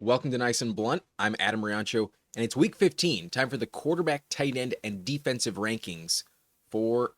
Welcome to Nice and Blunt. I'm Adam Riancho, and it's week 15, time for the quarterback, tight end, and defensive rankings for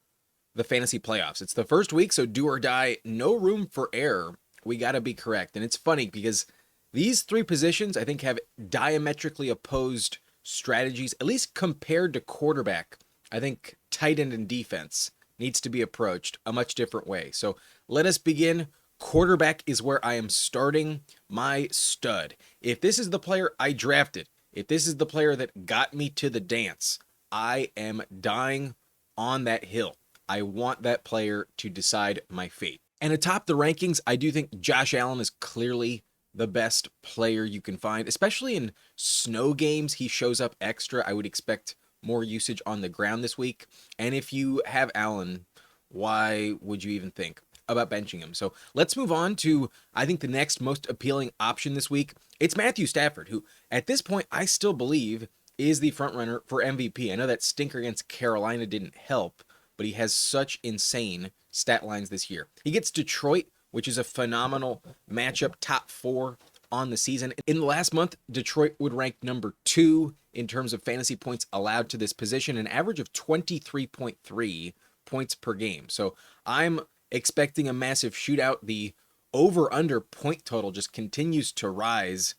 the fantasy playoffs. It's the first week, so do or die, no room for error. We got to be correct. And it's funny because these three positions, I think, have diametrically opposed strategies, at least compared to quarterback. I think tight end and defense needs to be approached a much different way. So let us begin. Quarterback is where I am starting my stud. If this is the player I drafted, if this is the player that got me to the dance, I am dying on that hill. I want that player to decide my fate. And atop the rankings, I do think Josh Allen is clearly the best player you can find, especially in snow games. He shows up extra. I would expect more usage on the ground this week. And if you have Allen, why would you even think about benching him? So let's move on to, I think, the next most appealing option this week. It's Matthew Stafford, who at this point I still believe is the front runner for MVP. I know that stinker against Carolina didn't help, but he has such insane stat lines this year. He gets Detroit, which is a phenomenal matchup, top 4 on the season. In the last month, Detroit would rank number 2 in terms of fantasy points allowed to this position, an average of 23.3 points per game. So I'm expecting a massive shootout. The over-under point total just continues to rise.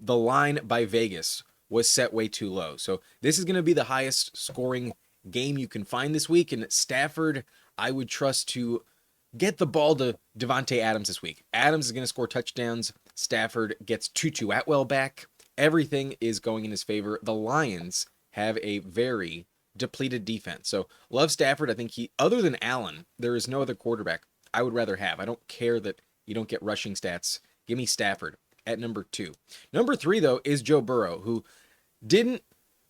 The line by Vegas was set way too low. So this is going to be the highest scoring game you can find this week. And Stafford, I would trust to get the ball to Devontae Adams this week. Adams is going to score touchdowns. Stafford gets Tutu Atwell back. Everything is going in his favor. The Lions have a very depleted defense. So love Stafford. I think other than Allen, there is no other quarterback I would rather have. I don't care that you don't get rushing stats. Give me Stafford at number 2. Number 3, though, is Joe Burrow, who didn't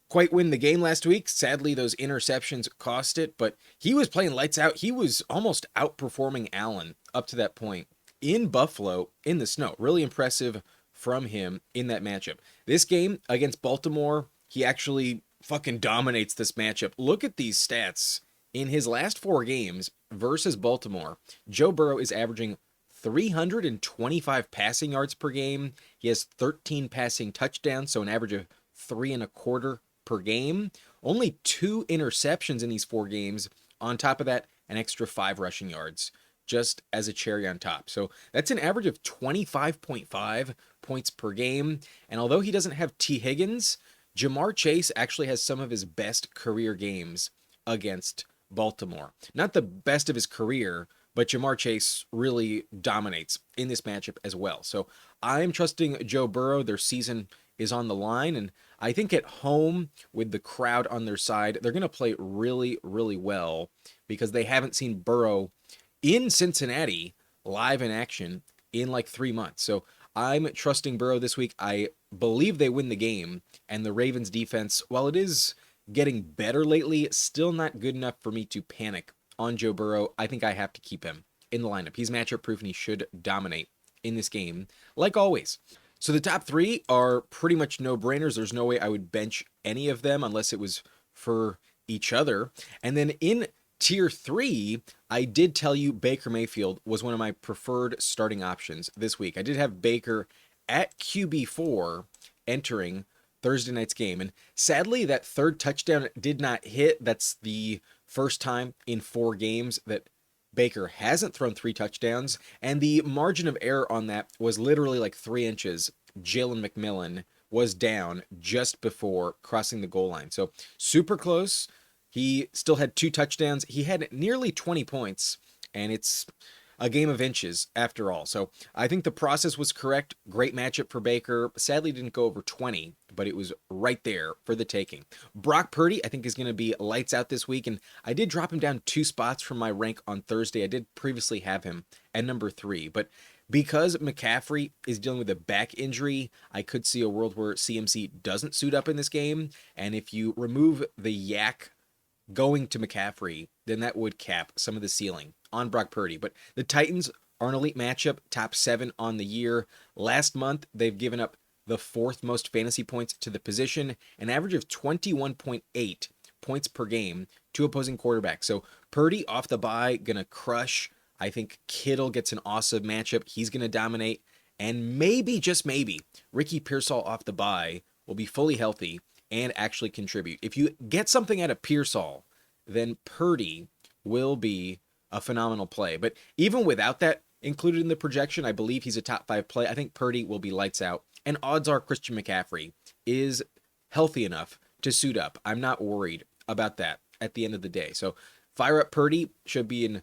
quite win the game last week. Sadly, those interceptions cost it, but he was playing lights out. He was almost outperforming Allen up to that point in Buffalo in the snow. Really impressive from him in that matchup. This game against Baltimore, he actually fucking dominates this matchup. Look at these stats. In his last 4 games versus Baltimore, Joe Burrow is averaging 325 passing yards per game. He has 13 passing touchdowns, so an average of 3.25 per game. Only 2 interceptions in these 4 games. On top of that, an extra 5 rushing yards, just as a cherry on top. So that's an average of 25.5 points per game. And although he doesn't have T. Higgins, Ja'Marr Chase actually has some of his best career games against Baltimore. Not the best of his career, but Ja'Marr Chase really dominates in this matchup as well. So I'm trusting Joe Burrow. Their season is on the line, and I think at home with the crowd on their side, they're going to play really, really well because they haven't seen Burrow in Cincinnati live in action in like 3 months. So I'm trusting Burrow this week. I believe they win the game, and the Ravens defense, while it is getting better lately, still not good enough for me to panic on Joe Burrow. I think I have to keep him in the lineup. He's matchup proof, and he should dominate in this game, like always. So the top 3 are pretty much no-brainers. There's no way I would bench any of them unless it was for each other. And then in Tier 3, I did tell you Baker Mayfield was one of my preferred starting options this week. I did have Baker at QB4 entering Thursday night's game. And sadly, that third touchdown did not hit. That's the first time in 4 games that Baker hasn't thrown 3 touchdowns. And the margin of error on that was literally like 3 inches. Jalen McMillan was down just before crossing the goal line. So super close. He still had 2 touchdowns. He had nearly 20 points, and it's a game of inches after all. So I think the process was correct. Great matchup for Baker. Sadly, didn't go over 20, but it was right there for the taking. Brock Purdy, I think, is going to be lights out this week, and I did drop him down 2 spots from my rank on Thursday. I did previously have him at number 3, but because McCaffrey is dealing with a back injury, I could see a world where CMC doesn't suit up in this game, and if you remove the yak going to McCaffrey, then that would cap some of the ceiling on Brock Purdy. But the Titans are an elite matchup, top 7 on the year. Last month, they've given up the 4th most fantasy points to the position, an average of 21.8 points per game to opposing quarterbacks. So Purdy off the bye, gonna crush. I think Kittle gets an awesome matchup. He's gonna dominate. And maybe, just maybe, Ricky Pearsall off the bye will be fully healthy and actually contribute. If you get something out of Pearsall, then Purdy will be a phenomenal play. But even without that included in the projection, I believe he's a top 5 play. I think Purdy will be lights out. And odds are Christian McCaffrey is healthy enough to suit up. I'm not worried about that at the end of the day. So fire up Purdy. Should be an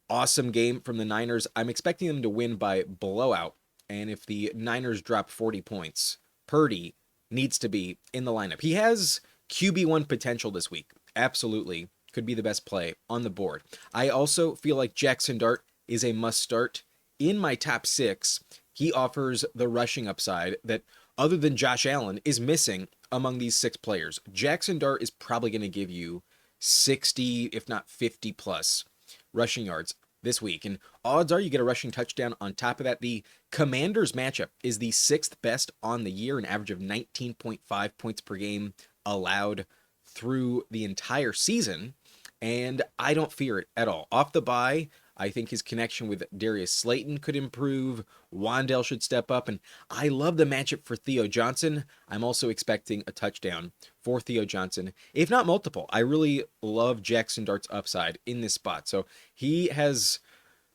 awesome game from the Niners. I'm expecting them to win by blowout. And if the Niners drop 40 points, Purdy needs to be in the lineup. He has QB1 potential this week. Absolutely. Could be the best play on the board. I also feel like Jaxson Dart is a must start. In my top 6, he offers the rushing upside that, other than Josh Allen, is missing among these 6 players. Jaxson Dart is probably going to give you 60, if not 50 plus rushing yards this week. And odds are you get a rushing touchdown on top of that. The Commanders matchup is the 6th best on the year, an average of 19.5 points per game allowed through the entire season. And I don't fear it at all. Off the bye, I think his connection with Darius Slayton could improve. Wandell should step up. And I love the matchup for Theo Johnson. I'm also expecting a touchdown for Theo Johnson, if not multiple. I really love Jaxson Dart's upside in this spot. So he has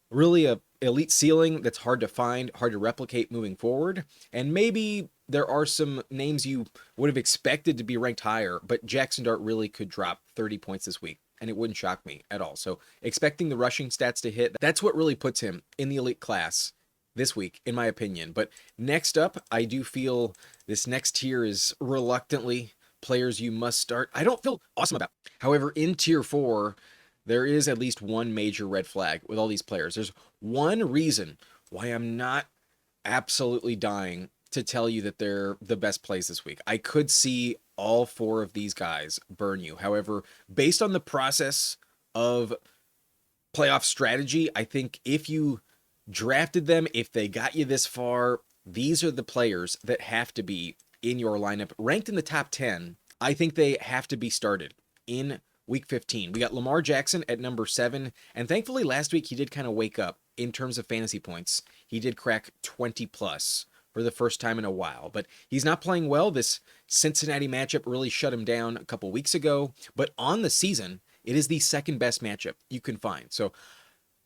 really a elite ceiling that's hard to find, hard to replicate moving forward. And maybe there are some names you would have expected to be ranked higher, but Jaxson Dart really could drop 30 points this week, and it wouldn't shock me at all. So expecting the rushing stats to hit, that's what really puts him in the elite class this week, in my opinion. But next up, I do feel this next tier is reluctantly players you must start. I don't feel awesome about. However, in tier 4, there is at least one major red flag with all these players. There's one reason why I'm not absolutely dying to tell you that they're the best plays this week. I could see all 4 of these guys burn you. However, based on the process of playoff strategy, I think if you drafted them, if they got you this far, these are the players that have to be in your lineup. Ranked in the top 10, I think they have to be started in week 15. We got Lamar Jackson at number 7, and thankfully last week he did kind of wake up in terms of fantasy points. He did crack 20 plus for the first time in a while, but he's not playing well. This Cincinnati matchup really shut him down a couple weeks ago, but on the season, it is the second best matchup you can find. So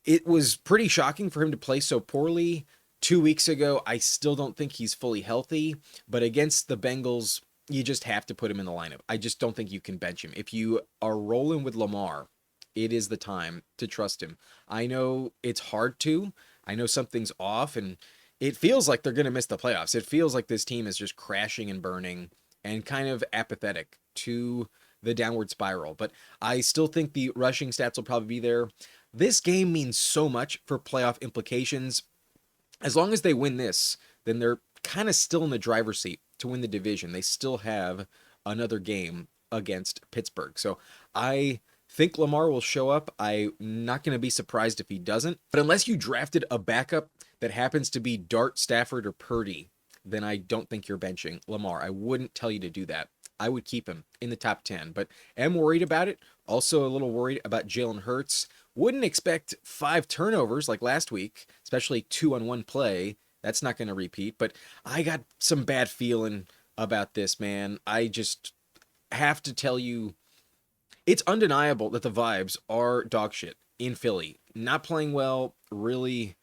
it was pretty shocking for him to play so poorly 2 weeks ago. I still don't think he's fully healthy, but against the Bengals, you just have to put him in the lineup. I just don't think you can bench him. If you are rolling with Lamar, it is the time to trust him. I know it's hard to. I know something's off, and it feels like they're going to miss the playoffs. It feels like this team is just crashing and burning and kind of apathetic to the downward spiral. But I still think the rushing stats will probably be there. This game means so much for playoff implications. As long as they win this, then they're kind of still in the driver's seat to win the division. They still have another game against Pittsburgh. So I think Lamar will show up. I'm not going to be surprised if he doesn't. But unless you drafted a backup that happens to be Dart, Stafford, or Purdy, then I don't think you're benching Lamar. I wouldn't tell you to do that. I would keep him in the top 10, but am worried about it. Also a little worried about Jalen Hurts. Wouldn't expect 5 turnovers like last week, especially 2-on-1 play. That's not going to repeat, but I got some bad feeling about this, man. I just have to tell you, it's undeniable that the vibes are dog shit in Philly. Not playing well, really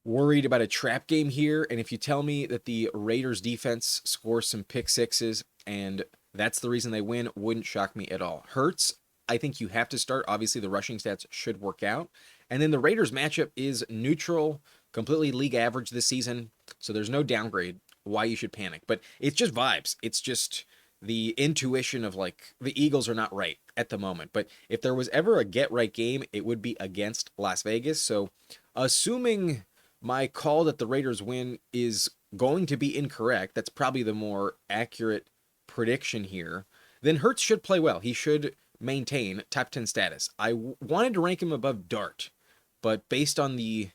worried about a trap game here. And if you tell me that the Raiders defense scores some pick sixes and that's the reason they win, wouldn't shock me at all. Hurts, I think you have to start. Obviously, the rushing stats should work out. And then the Raiders matchup is neutral, completely league average this season. So there's no downgrade why you should panic. But it's just vibes. It's just the intuition of like the Eagles are not right at the moment. But if there was ever a get right game, it would be against Las Vegas. So assuming my call that the Raiders win is going to be incorrect, that's probably the more accurate prediction here, then Hurts should play well. He should maintain top 10 status. I wanted to rank him above Dart, but based on the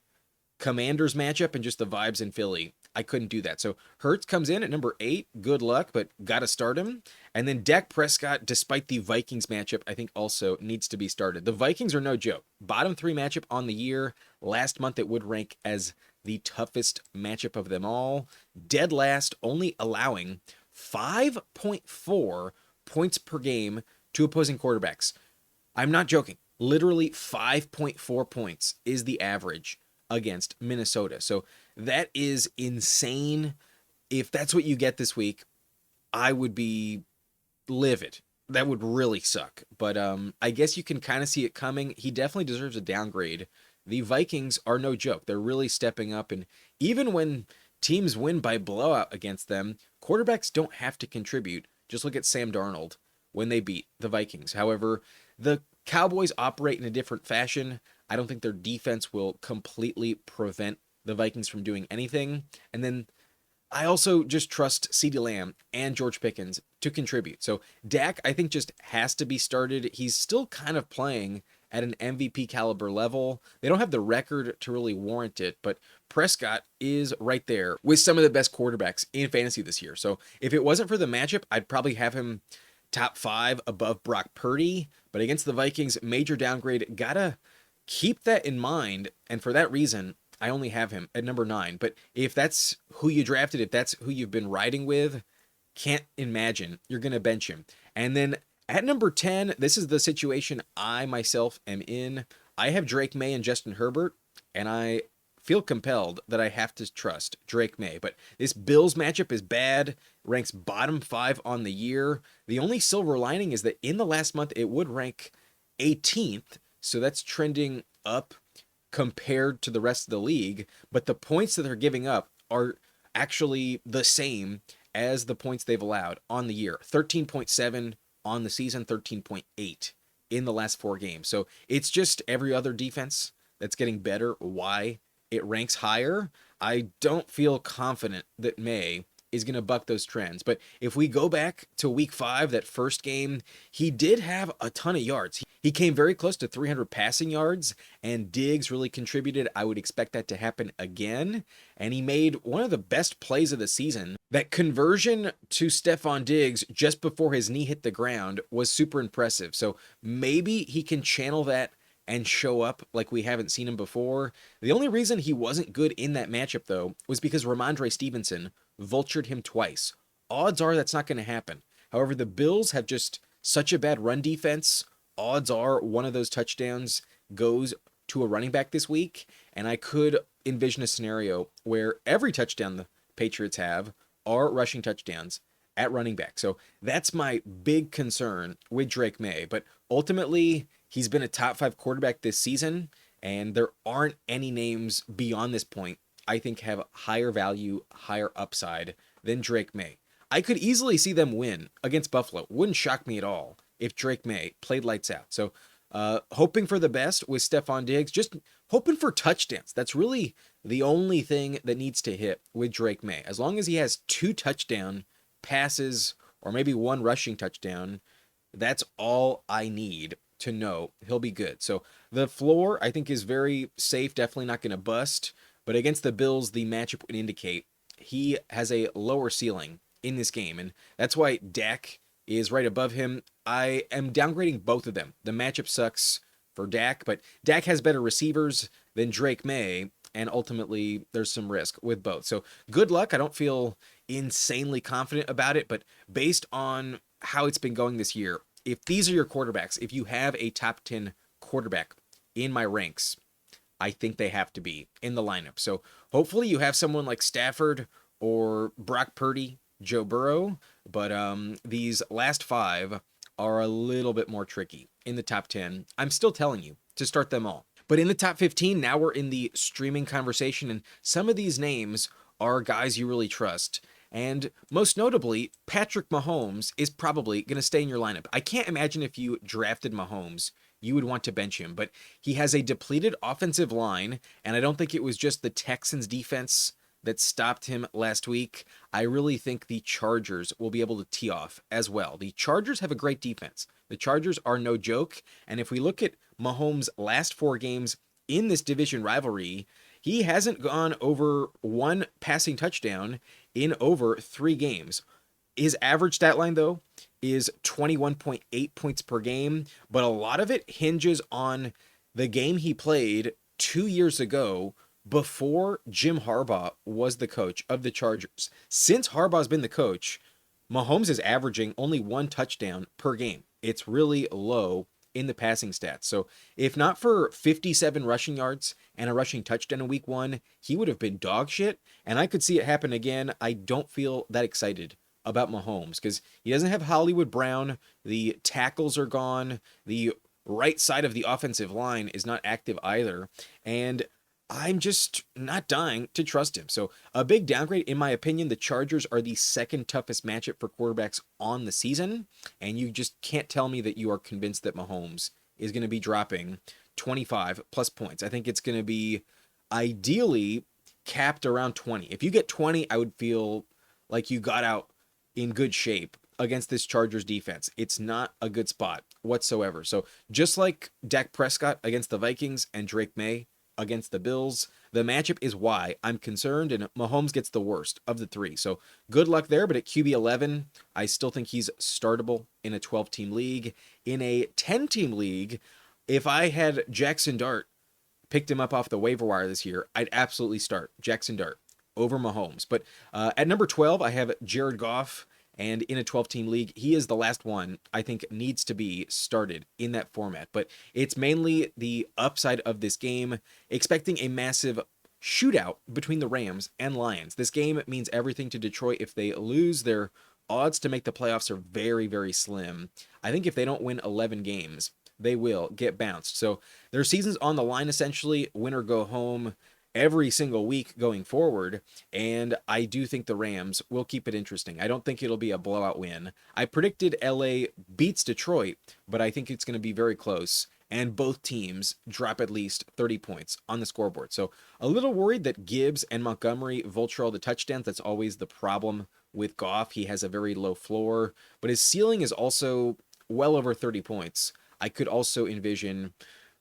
Commanders matchup and just the vibes in Philly, I couldn't do that. So Hurts comes in at number 8. Good luck, but got to start him. And then Dak Prescott, despite the Vikings matchup, I think also needs to be started. The Vikings are no joke. Bottom 3 matchup on the year. Last month, it would rank as the toughest matchup of them all. Dead last, only allowing 5.4 points per game to opposing quarterbacks. I'm not joking. Literally 5.4 points is the average against Minnesota. So that is insane. If that's what you get this week, I would be livid. That would really suck. But I guess you can kind of see it coming. He definitely deserves a downgrade. The Vikings are no joke. They're really stepping up. And even when teams win by blowout against them, quarterbacks don't have to contribute. Just look at Sam Darnold when they beat the Vikings. However, the Cowboys operate in a different fashion. I don't think their defense will completely prevent the Vikings from doing anything. And then I also just trust CeeDee Lamb and George Pickens to contribute. So Dak, I think, just has to be started. He's still kind of playing at an MVP caliber level. They don't have the record to really warrant it, but Prescott is right there with some of the best quarterbacks in fantasy this year. So if it wasn't for the matchup, I'd probably have him top 5 above Brock Purdy. But against the Vikings, major downgrade. Gotta keep that in mind. And for that reason, I only have him at number 9. But if that's who you drafted, if that's who you've been riding with, can't imagine you're going to bench him. And then at number 10, this is the situation I myself am in. I have Drake Maye and Justin Herbert, and I feel compelled that I have to trust Drake Maye. But this Bills matchup is bad, ranks bottom 5 on the year. The only silver lining is that in the last month, it would rank 18th, so that's trending up compared to the rest of the league, but the points that they're giving up are actually the same as the points they've allowed on the year. 13.7 on the season, 13.8 in the last 4 games. So it's just every other defense that's getting better. Why it ranks higher? I don't feel confident that Maye is going to buck those trends. But if we go back to week 5, that first game, he did have a ton of yards. He came very close to 300 passing yards, and Diggs really contributed. I would expect that to happen again. And he made one of the best plays of the season. That conversion to Stephon Diggs just before his knee hit the ground was super impressive. So maybe he can channel that and show up like we haven't seen him before. The only reason he wasn't good in that matchup, though, was because Ramondre Stevenson vultured him twice. Odds are that's not going to happen. However, the Bills have just such a bad run defense. Odds are one of those touchdowns goes to a running back this week, and I could envision a scenario where every touchdown the Patriots have are rushing touchdowns at running back. So that's my big concern with Drake Maye. But ultimately, he's been a top 5 quarterback this season, and there aren't any names beyond this point I think have higher value, higher upside than Drake Maye. I could easily see them win against Buffalo. Wouldn't shock me at all if Drake Maye played lights out. So hoping for the best with Stephon Diggs, just hoping for touchdowns. That's really the only thing that needs to hit with Drake Maye. As long as he has 2 touchdown passes or maybe 1 rushing touchdown, that's all I need to know he'll be good. So the floor, I think, is very safe, definitely not going to bust. But against the Bills, the matchup would indicate he has a lower ceiling in this game. And that's why Dak is right above him. I am downgrading both of them. The matchup sucks for Dak, but Dak has better receivers than Drake Maye, and ultimately there's some risk with both. So good luck. I don't feel insanely confident about it, but based on how it's been going this year, if these are your quarterbacks, if you have a top 10 quarterback in my ranks, I think they have to be in the lineup. So hopefully you have someone like Stafford or Brock Purdy, Joe Burrow, but these last 5 are a little bit more tricky. In the top 10, I'm still telling you to start them all. But in the top 15, now we're in the streaming conversation, and some of these names are guys you really trust. And most notably, Patrick Mahomes is probably going to stay in your lineup. I can't imagine if you drafted Mahomes, you would want to bench him, but he has a depleted offensive line, and I don't think it was just the Texans defense that stopped him last week. I really think the Chargers will be able to tee off as well. The Chargers have a great defense. The Chargers are no joke, and if we look at Mahomes' last 4 games in this division rivalry, he hasn't gone over 1 passing touchdown in over 3 games. His average stat line, though, is 21.8 points per game, but a lot of it hinges on the game he played 2 years ago, before Jim Harbaugh was the coach of the Chargers. Since Harbaugh's been the coach, Mahomes is averaging only 1 touchdown per game. It's really low in the passing stats. So if not for 57 rushing yards and a rushing touchdown in week 1, he would have been dog shit. And I could see it happen again. I don't feel that excited about Mahomes because he doesn't have Hollywood Brown. The tackles are gone. The right side of the offensive line is not active either. And I'm just not dying to trust him. So a big downgrade, in my opinion. The Chargers are the second toughest matchup for quarterbacks on the season. And you just can't tell me that you are convinced that Mahomes is going to be dropping 25 plus points. I think it's going to be ideally capped around 20. If you get 20, I would feel like you got out in good shape against this Chargers defense. It's not a good spot whatsoever. So just like Dak Prescott against the Vikings and Drake Maye against the Bills, the matchup is why I'm concerned, and Mahomes gets the worst of the 3. So good luck there, but at QB 11, I still think he's startable in a 12-team league. In a 10-team league, if I had Jaxson Dart, picked him up off the waiver wire this year, I'd absolutely start Jaxson Dart over Mahomes. But at number 12, I have Jared Goff. And in a 12-team league, he is the last one I think needs to be started in that format. But it's mainly the upside of this game, expecting a massive shootout between the Rams and Lions. This game means everything to Detroit. If they lose, their odds to make the playoffs are very, very slim. I think if they don't win 11 games, they will get bounced. So their season's on the line, essentially, win or go home every single week going forward, and I do think the Rams will keep it interesting. I don't think it'll be a blowout win. I predicted LA beats Detroit, but I think it's going to be very close, and both teams drop at least 30 points on the scoreboard. So a little worried that Gibbs and Montgomery vulture all the touchdowns. That's always the problem with Goff. He has a very low floor, but his ceiling is also well over 30 points. I could also envision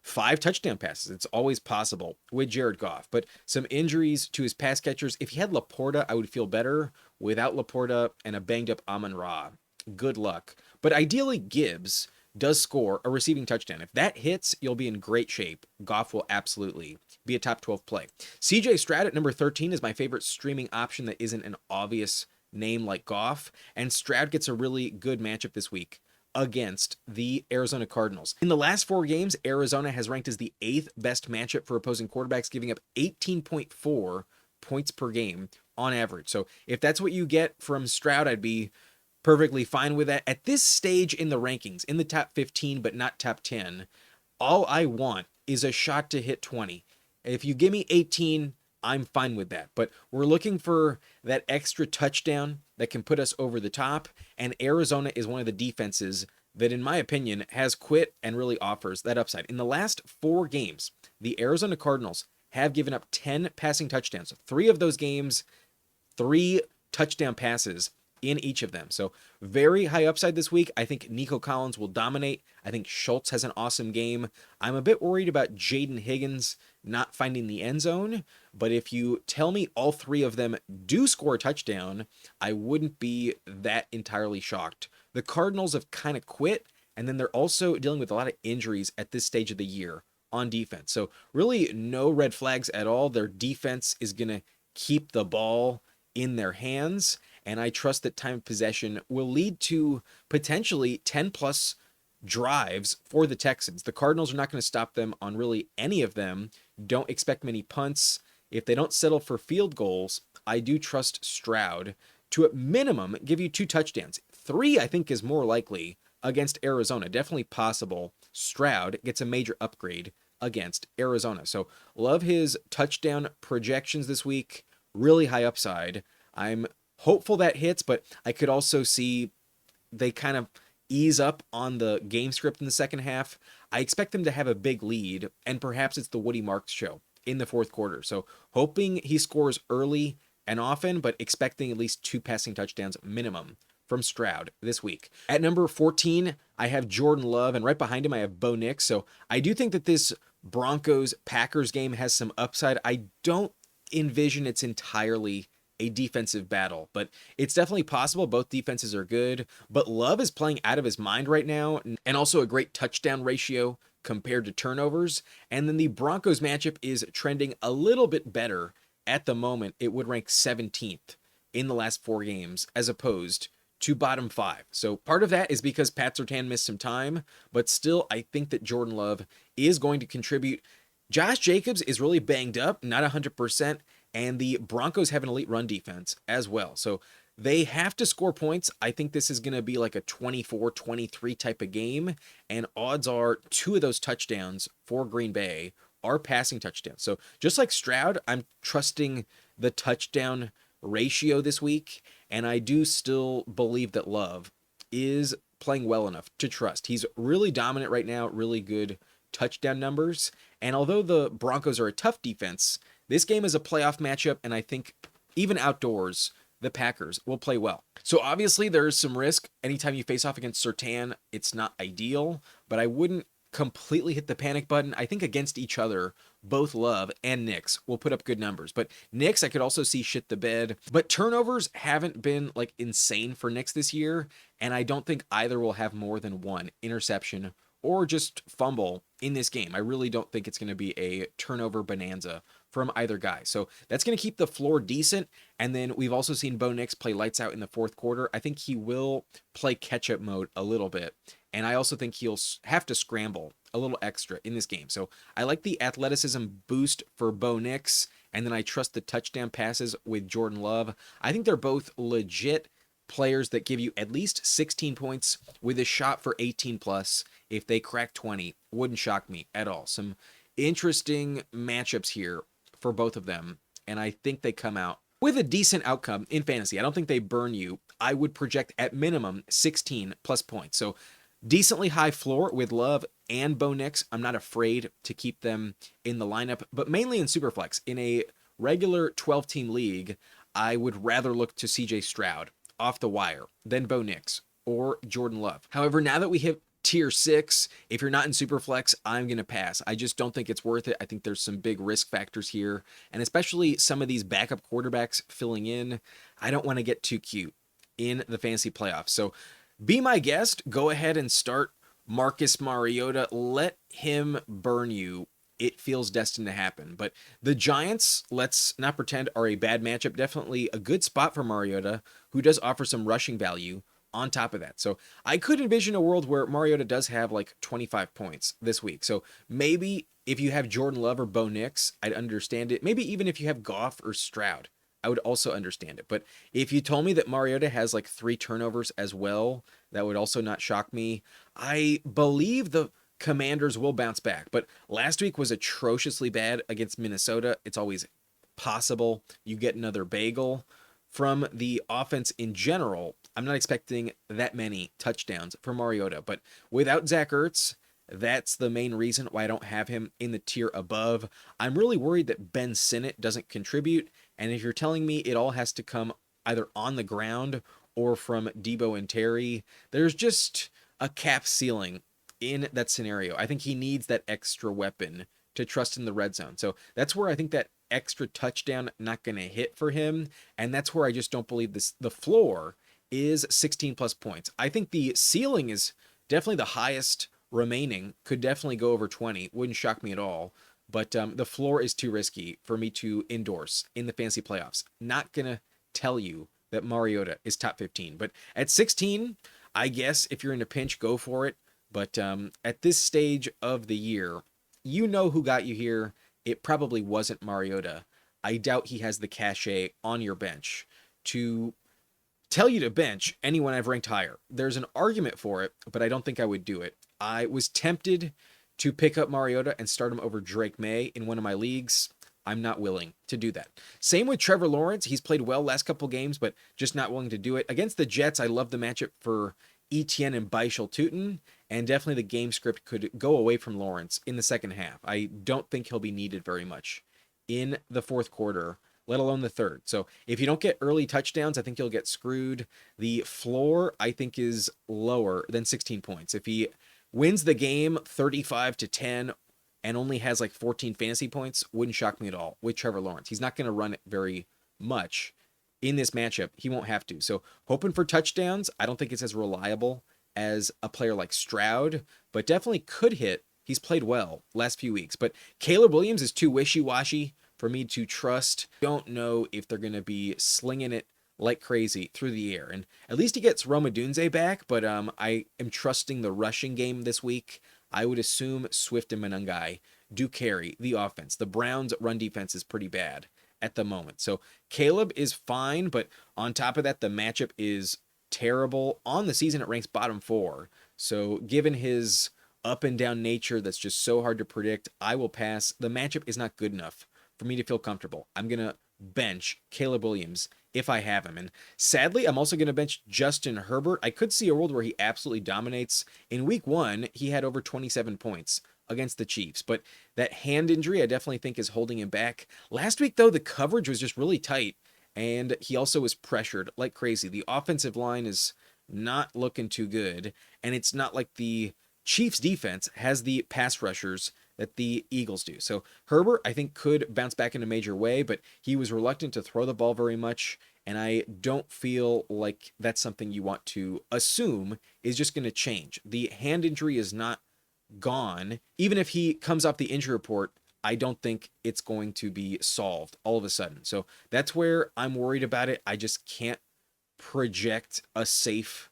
5 touchdown passes. It's always possible with Jared Goff, but some injuries to his pass catchers. If he had Laporta, I would feel better. Without Laporta and a banged up Amon-Ra, good luck. But ideally, Gibbs does score a receiving touchdown. If that hits, you'll be in great shape. Goff will absolutely be a top 12 play. CJ Stroud at number 13 is my favorite streaming option that isn't an obvious name like Goff, and Stroud gets a really good matchup this week against the Arizona Cardinals. In the last 4 games, Arizona has ranked as the 8th best matchup for opposing quarterbacks, giving up 18.4 points per game on average. So if that's what you get from Stroud, I'd be perfectly fine with that. At this stage in the rankings, in the top 15 but not top 10, all I want is a shot to hit 20. If you give me 18, I'm fine with that. But we're looking for that extra touchdown that can put us over the top. And Arizona is one of the defenses that, in my opinion, has quit and really offers that upside. In the last 4 games, the Arizona Cardinals have given up 10 passing touchdowns. 3 of those games, 3 touchdown passes in each of them. So very high upside this week. I think Nico Collins will dominate. I think Schultz has an awesome game. I'm a bit worried about Jaden Higgins not finding the end zone, but if you tell me all 3 of them do score a touchdown, I wouldn't be that entirely shocked. The Cardinals have kind of quit, and then they're also dealing with a lot of injuries at this stage of the year on defense. So really no red flags at all. Their defense is going to keep the ball in their hands, and I trust that time of possession will lead to potentially 10 plus drives for the Texans. The Cardinals are not going to stop them on really any of them. Don't expect many punts. If they don't settle for field goals, I do trust Stroud to at minimum give you 2 touchdowns. 3, I think, is more likely against Arizona. Definitely possible. Stroud gets a major upgrade against Arizona. So love his touchdown projections this week. Really high upside. I'm hopeful that hits, but I could also see they kind of ease up on the game script in the second half. I expect them to have a big lead, and perhaps it's the Woody Marks show in the 4th quarter. So hoping he scores early and often, but expecting at least 2 passing touchdowns minimum from Stroud this week. At number 14, I have Jordan Love, and right behind him I have Bo Nix. So I do think that this Broncos-Packers game has some upside. I don't envision it's entirely a defensive battle, but it's definitely possible. Both defenses are good, but Love is playing out of his mind right now, and also a great touchdown ratio compared to turnovers. And then the Broncos matchup is trending a little bit better at the moment. It would rank 17th in the last 4 games as opposed to bottom 5. So part of that is because Pat Surtain missed some time, but still I think that Jordan Love is going to contribute. Josh Jacobs is really banged up, not 100%, and the Broncos have an elite run defense as well. So they have to score points. I think this is going to be like a 24-23 type of game, and odds are 2 of those touchdowns for Green Bay are passing touchdowns. So just like Stroud, I'm trusting the touchdown ratio this week, and I do still believe that Love is playing well enough to trust. He's really dominant right now, really good touchdown numbers, and although the Broncos are a tough defense, this game is a playoff matchup, and I think even outdoors, the Packers will play well. So obviously there is some risk. Anytime you face off against Surtain, it's not ideal, but I wouldn't completely hit the panic button. I think against each other, both Love and Nix will put up good numbers. But Nix, I could also see shit the bed. But turnovers haven't been like insane for Nix this year, and I don't think either will have more than 1 interception or just fumble in this game. I really don't think it's going to be a turnover bonanza from either guy. So that's going to keep the floor decent. And then we've also seen Bo Nix play lights out in the 4th quarter. I think he will play catch-up mode a little bit. And I also think he'll have to scramble a little extra in this game. So I like the athleticism boost for Bo Nix. And then I trust the touchdown passes with Jordan Love. I think they're both legit players that give you at least 16 points with a shot for 18 plus. If they crack 20, wouldn't shock me at all. Some interesting matchups here for both of them, and I think they come out with a decent outcome in fantasy. I don't think they burn you. I would project at minimum 16 plus points. So decently high floor with Love and Bo Nix. I'm not afraid to keep them in the lineup, but mainly in Superflex. In a regular 12-team league, I would rather look to CJ Stroud off the wire than Bo Nix or Jordan Love. However, now that we hit tier 6, if you're not in Superflex, I'm going to pass. I just don't think it's worth it. I think there's some big risk factors here, and especially some of these backup quarterbacks filling in. I don't want to get too cute in the fantasy playoffs. So be my guest. Go ahead and start Marcus Mariota. Let him burn you. It feels destined to happen. But the Giants, let's not pretend, are a bad matchup. Definitely a good spot for Mariota, who does offer some rushing value on top of that. So I could envision a world where Mariota does have like 25 points this week. So maybe if you have Jordan Love or Bo Nix, I'd understand it. Maybe even if you have Goff or Stroud, I would also understand it. But if you told me that Mariota has like 3 turnovers as well, that would also not shock me. I believe the Commanders will bounce back, but last week was atrociously bad against Minnesota. It's always possible you get another bagel from the offense in general. I'm not expecting that many touchdowns for Mariota, but without Zach Ertz, that's the main reason why I don't have him in the tier above. I'm really worried that Ben Sinnott doesn't contribute, and if you're telling me it all has to come either on the ground or from Debo and Terry, there's just a cap ceiling in that scenario. I think he needs that extra weapon to trust in the red zone. So that's where I think that extra touchdown not going to hit for him, and that's where I just don't believe the floor is 16 plus points. I think the ceiling is definitely the highest remaining, could definitely go over 20, wouldn't shock me at all, but the floor is too risky for me to endorse in the fantasy playoffs. Not going to tell you that Mariota is top 15, but at 16, I guess if you're in a pinch, go for it. But at this stage of the year, you know who got you here. It probably wasn't Mariota. I doubt he has the cachet on your bench to tell you to bench anyone I've ranked higher. There's an argument for it, but I don't think I would do it. I was tempted to pick up Mariota and start him over Drake Maye in one of my leagues. I'm not willing to do that. Same with Trevor Lawrence. He's played well last couple games, but just not willing to do it. Against the Jets, I love the matchup for Etienne and Baishal Tutin, and definitely the game script could go away from Lawrence in the second half. I don't think he'll be needed very much in the 4th quarter, let alone the 3rd. So if you don't get early touchdowns, I think you'll get screwed. The floor, I think, is lower than 16 points. If he wins the game 35-10 and only has like 14 fantasy points, wouldn't shock me at all with Trevor Lawrence. He's not going to run it very much in this matchup. He won't have to. So hoping for touchdowns. I don't think it's as reliable as a player like Stroud, but definitely could hit He's played well last few weeks, but Caleb Williams is too wishy-washy for me to trust. Don't know if they're going to be slinging it like crazy through the air. And at least he gets Rome Odunze back, but I am trusting the rushing game this week. I would assume Swift and Monangai do carry the offense. The Browns' run defense is pretty bad at the moment. So Caleb is fine, but on top of that, the matchup is terrible. On the season, it ranks bottom 4. So given his up and down nature that's just so hard to predict, I will pass. The matchup is not good enough for me to feel comfortable. I'm going to bench Caleb Williams if I have him. And sadly, I'm also going to bench Justin Herbert. I could see a world where he absolutely dominates. In week 1, he had over 27 points against the Chiefs, but that hand injury I definitely think is holding him back. Last week, though, the coverage was just really tight, and he also was pressured like crazy. The offensive line is not looking too good, and it's not like the Chiefs defense has the pass rushers that the Eagles do. So Herbert, I think, could bounce back in a major way, but he was reluctant to throw the ball very much, and I don't feel like that's something you want to assume is just going to change. The hand injury is not gone. Even if he comes off the injury report, I don't think it's going to be solved all of a sudden. So that's where I'm worried about it. I just can't project a safe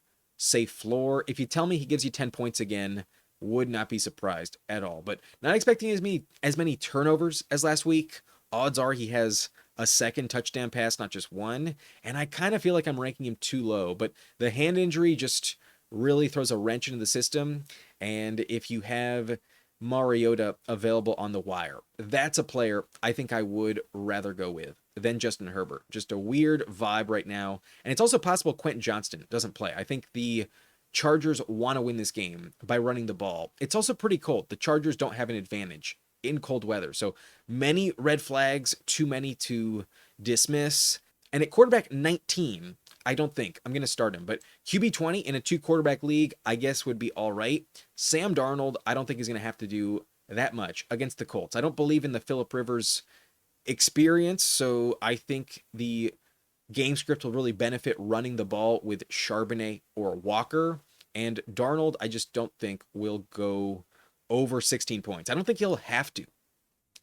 floor. If you tell me he gives you 10 points again, would not be surprised at all. But not expecting as many turnovers as last week. Odds are he has a second touchdown pass, not just one. And I kind of feel like I'm ranking him too low. But the hand injury just really throws a wrench into the system. And if you have Mariota available on the wire, that's a player I think I would rather go with than Justin Herbert. Just a weird vibe right now. And it's also possible Quentin Johnston doesn't play. I think the Chargers want to win this game by running the ball. It's also pretty cold. The Chargers don't have an advantage in cold weather. So many red flags, too many to dismiss. And at quarterback 19, I don't think I'm going to start him, but QB 20 in a 2-quarterback league, I guess would be all right. Sam Darnold, I don't think he's going to have to do that much against the Colts. I don't believe in the Phillip Rivers experience, so I think the game script will really benefit running the ball with Charbonnet or Walker, and Darnold, I just don't think will go over 16 points. I don't think he'll have to.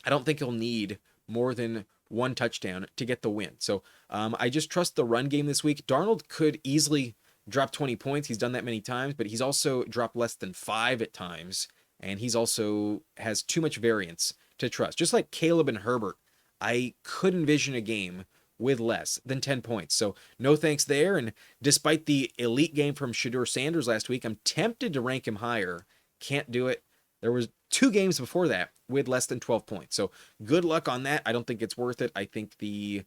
I don't think he'll need more than one touchdown to get the win. So I just trust the run game this week. Darnold could easily drop 20 points. He's done that many times, but he's also dropped less than 5 at times, and he's also has too much variance to trust. Just like Caleb and Herbert, I could envision a game with less than 10 points. So no thanks there. And despite the elite game from Shedeur Sanders last week, I'm tempted to rank him higher. Can't do it. There was 2 games before that with less than 12 points. So good luck on that. I don't think it's worth it. I think the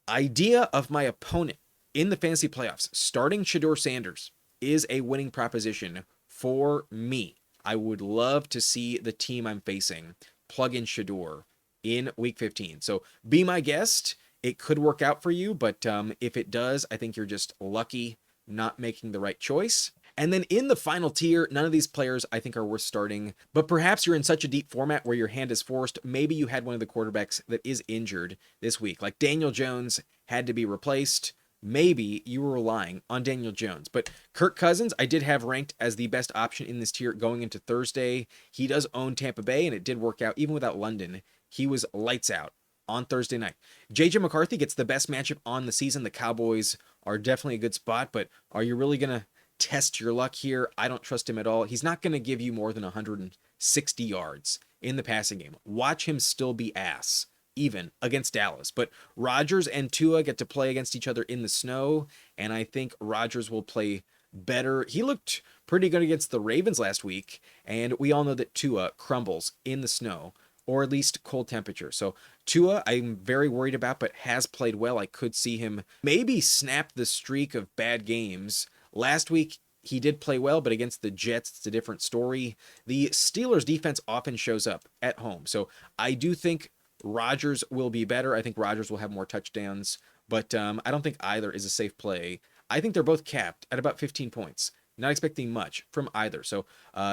idea of my opponent in the fantasy playoffs starting Shedeur Sanders is a winning proposition for me. I would love to see the team I'm facing plug in Shedeur in week 15. So be my guest. It could work out for you, but if it does, I think you're just lucky not making the right choice. And then in the final tier, none of these players I think are worth starting, but perhaps you're in such a deep format where your hand is forced. Maybe you had one of the quarterbacks that is injured this week, like Daniel Jones had to be replaced. Maybe you were relying on Daniel Jones, but Kirk Cousins, I did have ranked as the best option in this tier going into Thursday. He does own Tampa Bay, and it did work out. Even without London, he was lights out on Thursday night. JJ McCarthy gets the best matchup on the season. The Cowboys are definitely a good spot, but are you really going to test your luck here? I don't trust him at all. He's not going to give you more than 160 yards in the passing game. Watch him still be ass, even against Dallas. But Rodgers and Tua get to play against each other in the snow, and I think Rodgers will play better. He looked pretty good against the Ravens last week, and we all know that Tua crumbles in the snow, or at least cold temperature. So Tua, I'm very worried about, but has played well. I could see him maybe snap the streak of bad games. Last week, he did play well, but against the Jets, it's a different story. The Steelers' defense often shows up at home. So I do think Rodgers will be better. I think Rodgers will have more touchdowns, but I don't think either is a safe play. I think they're both capped at about 15 points. Not expecting much from either. So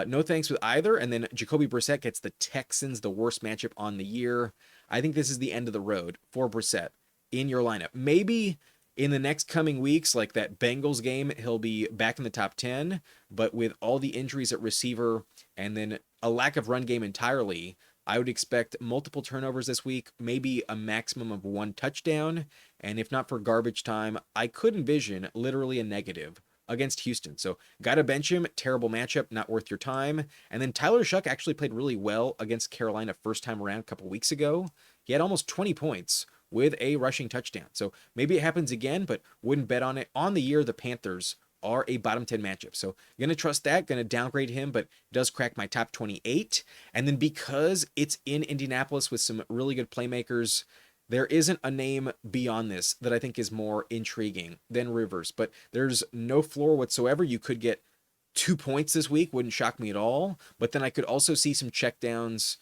no thanks with either. And then Jacoby Brissett gets the Texans, the worst matchup on the year. I think this is the end of the road for Brissett in your lineup. Maybe In the next coming weeks, like that Bengals game, he'll be back in the top 10. But with all the injuries at receiver and then a lack of run game entirely, I would expect multiple turnovers this week, maybe a maximum of 1 touchdown. And if not for garbage time, I could envision literally a negative against Houston. So got to bench him. Terrible matchup, not worth your time. And then Tyler Shough actually played really well against Carolina first time around a couple weeks ago. He had almost 20 points with a rushing touchdown. So maybe it happens again, but wouldn't bet on it. On the year, the Panthers are a bottom 10 matchup. So going to trust that, going to downgrade him, but does crack my top 28. And then because it's in Indianapolis with some really good playmakers, there isn't a name beyond this that I think is more intriguing than Rivers, but there's no floor whatsoever. You could get 2 points this week, wouldn't shock me at all. But then I could also see some checkdowns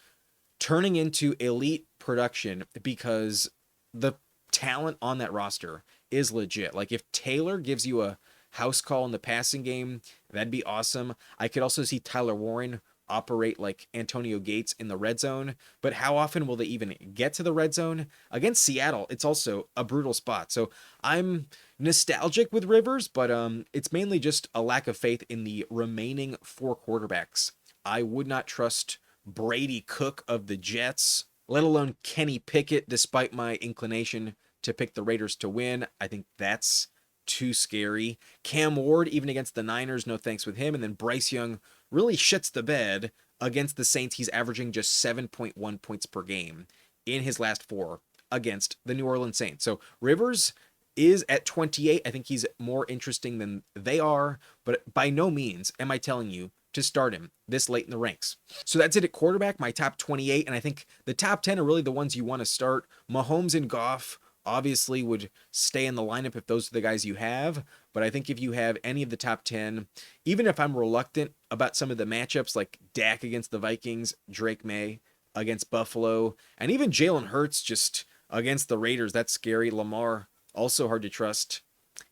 turning into elite production because the talent on that roster is legit. Like if Taylor gives you a house call in the passing game, that'd be awesome. I could also see Tyler Warren operate like Antonio Gates in the red zone, but how often will they even get to the red zone? Against Seattle, it's also a brutal spot. So I'm nostalgic with Rivers, but it's mainly just a lack of faith in the remaining 4 quarterbacks. I would not trust Brady Cook of the Jets, let alone Kenny Pickett, despite my inclination to pick the Raiders to win. I think that's too scary. Cam Ward, even against the Niners, no thanks with him. And then Bryce Young really shits the bed against the Saints. He's averaging just 7.1 points per game in his last 4 against the New Orleans Saints. So Rivers is at 28. I think he's more interesting than they are, but by no means am I telling you to start him this late in the ranks. So that's it at quarterback, my top 28. And I think the top 10 are really the ones you want to start. Mahomes and Goff obviously would stay in the lineup if those are the guys you have. But I think if you have any of the top 10, even if I'm reluctant about some of the matchups like Dak against the Vikings, Drake Maye against Buffalo, and even Jalen Hurts just against the Raiders, that's scary. Lamar, also hard to trust.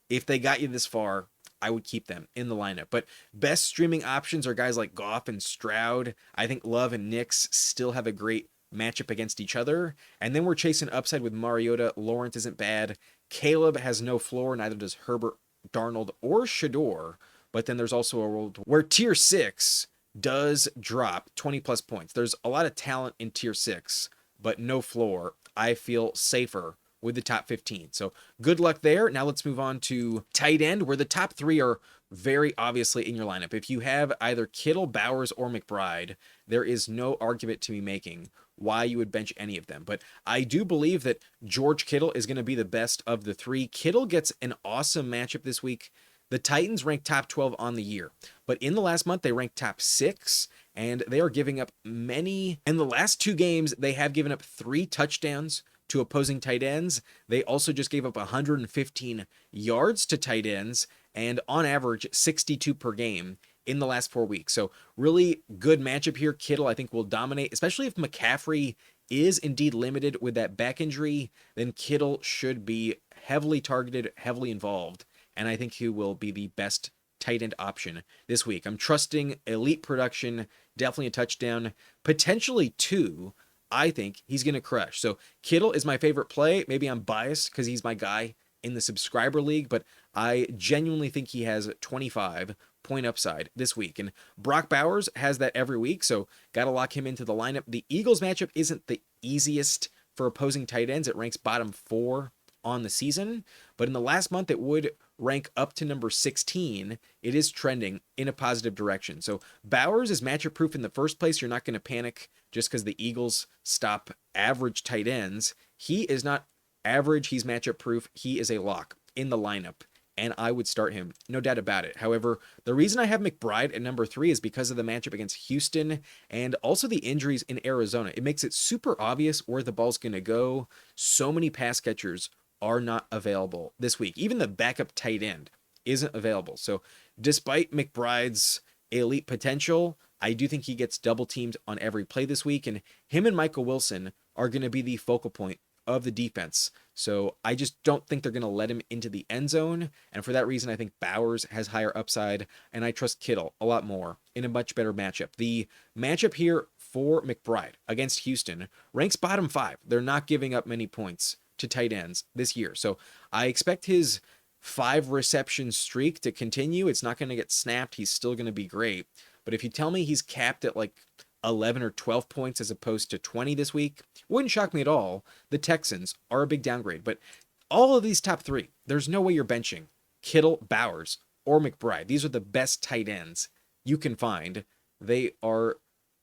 If they got you this far, I would keep them in the lineup. But best streaming options are guys like Goff and Stroud. I think Love and Nix still have a great matchup against each other. And then we're chasing upside with Mariota. Lawrence isn't bad. Caleb has no floor, neither does Herbert, Darnold, or Shedeur. But then there's also a world where tier 6 does drop 20 plus points. There's a lot of talent in tier 6, but no floor. I feel safer with the top 15. So good luck there. Now let's move on to tight end, where the top 3 are very obviously in your lineup. If you have either Kittle, Bowers, or McBride, there is no argument to be making why you would bench any of them. But I do believe that George Kittle is going to be the best of the 3. Kittle gets an awesome matchup this week. The Titans ranked top 12 on the year, but in the last month, they ranked top 6, and they are giving up many. In the last 2 games, they have given up 3 touchdowns to opposing tight ends. They also just gave up 115 yards to tight ends, and on average, 62 per game in the last 4 weeks. So really good matchup here. Kittle, I think, will dominate, especially if McCaffrey is indeed limited with that back injury. Then Kittle should be heavily targeted, heavily involved, and I think he will be the best tight end option this week. I'm trusting elite production, definitely a touchdown, potentially 2. I think he's going to crush. So Kittle is my favorite play. Maybe I'm biased because he's my guy in the subscriber league, but I genuinely think he has 25 point upside this week. And Brock Bowers has that every week, so got to lock him into the lineup. The Eagles matchup isn't the easiest for opposing tight ends. It ranks bottom 4 on the season, but in the last month it would rank up to number 16. It is trending in a positive direction. So Bowers is matchup proof in the first place. You're not going to panic just because the Eagles stop average tight ends. He is not average. He's matchup proof. He is a lock in the lineup, and I would start him, no doubt about it. However, the reason I have McBride at number 3 is because of the matchup against Houston and also the injuries in Arizona. It makes it super obvious where the ball's going to go. So many pass catchers are not available this week. Even the backup tight end isn't available. So despite McBride's elite potential, I do think he gets double teamed on every play this week, and him and Michael Wilson are going to be the focal point of the defense. So I just don't think they're going to let him into the end zone. And for that reason, I think Bowers has higher upside, and I trust Kittle a lot more in a much better matchup. The matchup here for McBride against Houston ranks bottom 5. They're not giving up many points to tight ends this year. So I expect his 5-reception streak to continue. It's not going to get snapped. He's still going to be great. But if you tell me he's capped at like 11 or 12 points as opposed to 20 this week, wouldn't shock me at all. The Texans are a big downgrade. But all of these top 3, there's no way you're benching Kittle, Bowers, or McBride. These are the best tight ends you can find. They are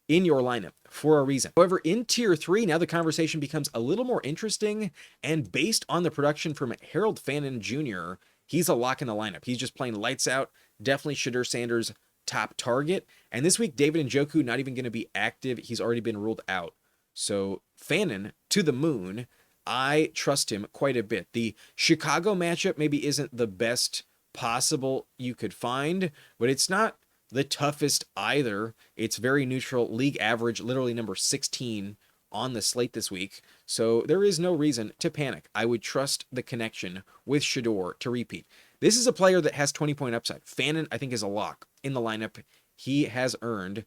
in your lineup for a reason. However, in tier 3, now the conversation becomes a little more interesting, and based on the production from Harold Fannin Jr., he's a lock in the lineup. He's just playing lights out. Definitely Shedeur Sanders' top target. And this week, David Njoku not even going to be active. He's already been ruled out. So Fannin to the moon. I trust him quite a bit. The Chicago matchup maybe isn't the best possible you could find, but it's not the toughest either. It's very neutral, league average, literally number 16 on the slate this week. So there is no reason to panic. I would trust the connection with Shedeur to repeat. This is a player that has 20-point upside. Fannin, I think, is a lock in the lineup. He has earned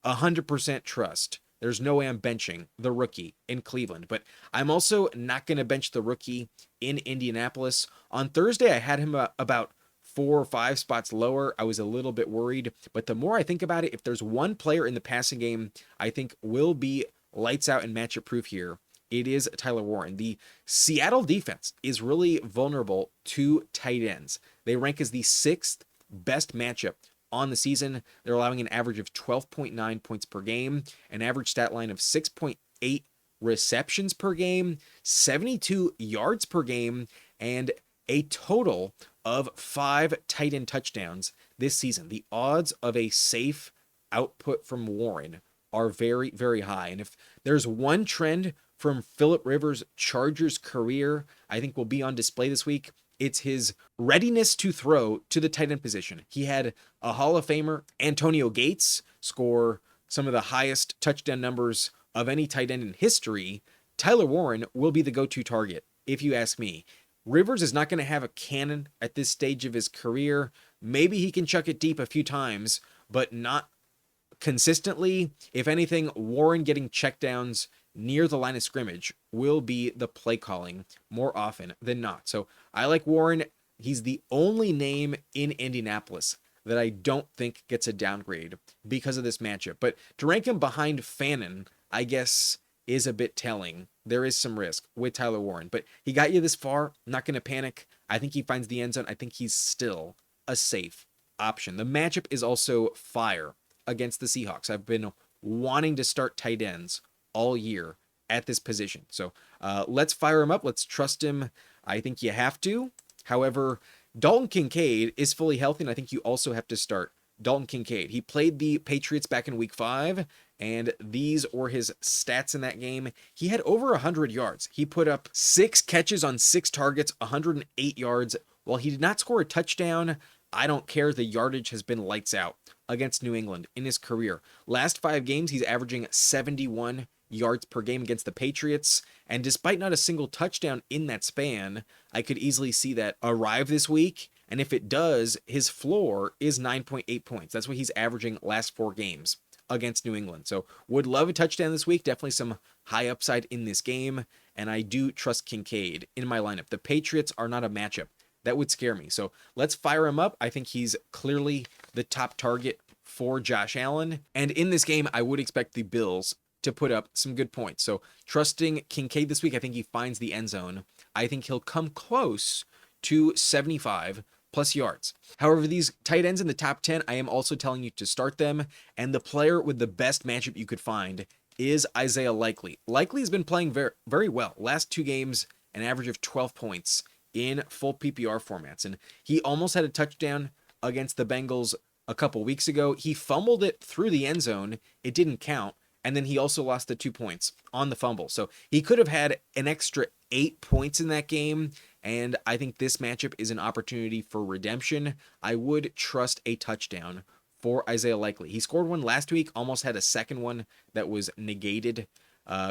100% trust. There's no way I'm benching the rookie in Cleveland, but I'm also not going to bench the rookie in Indianapolis. On Thursday, I had him about 4 or 5 spots lower. I was a little bit worried, but the more I think about it, if there's one player in the passing game I think will be lights out and matchup proof here, it is Tyler Warren. The Seattle defense is really vulnerable to tight ends. They rank as the 6th best matchup on the season. They're allowing an average of 12.9 points per game, an average stat line of 6.8 receptions per game, 72 yards per game, and a total of 5 tight end touchdowns this season. The odds of a safe output from Warren are very, very high. And if there's one trend from Phillip Rivers' Chargers career I think will be on display this week, it's his readiness to throw to the tight end position. He had a Hall of Famer, Antonio Gates, score some of the highest touchdown numbers of any tight end in history. Tyler Warren will be the go-to target, if you ask me. Rivers is not going to have a cannon at this stage of his career. Maybe he can chuck it deep a few times, but not consistently. If anything, Warren getting checkdowns near the line of scrimmage will be the play calling more often than not. So I like Warren. He's the only name in Indianapolis that I don't think gets a downgrade because of this matchup. But to rank him behind Fannin, I guess, is a bit telling. There is some risk with Tyler Warren, but he got you this far. I'm not going to panic. I think he finds the end zone. I think he's still a safe option. The matchup is also fire against the Seahawks. I've been wanting to start tight ends all year at this position. So let's fire him up. Let's trust him. I think you have to. However, Dalton Kincaid is fully healthy, and I think you also have to start Dalton Kincaid. He played the Patriots back in week 5, and these were his stats in that game. He had over 100 yards. He put up 6 catches on 6 targets, 108 yards. While he did not score a touchdown, I don't care. The yardage has been lights out against New England in his career. Last 5 games, he's averaging 71 yards per game against the Patriots. And despite not a single touchdown in that span, I could easily see that arrive this week. And if it does, his floor is 9.8 points. That's what he's averaging last 4 games against New England. So would love a touchdown this week. Definitely some high upside in this game. And I do trust Kincaid in my lineup. The Patriots are not a matchup that would scare me. So let's fire him up. I think he's clearly the top target for Josh Allen. And in this game, I would expect the Bills to put up some good points. So trusting Kincaid this week, I think he finds the end zone. I think he'll come close to 75 plus yards. However, these tight ends in the top 10, I am also telling you to start them. And the player with the best matchup you could find is Isaiah Likely. Likely has been playing very, very well. Last 2 games, an average of 12 points in full PPR formats. And he almost had a touchdown against the Bengals a couple weeks ago. He fumbled it through the end zone. It didn't count. And then he also lost the 2 points on the fumble. So he could have had an extra 8 points in that game. And I think this matchup is an opportunity for redemption. I would trust a touchdown for Isaiah Likely. He scored one last week, almost had a second one that was negated,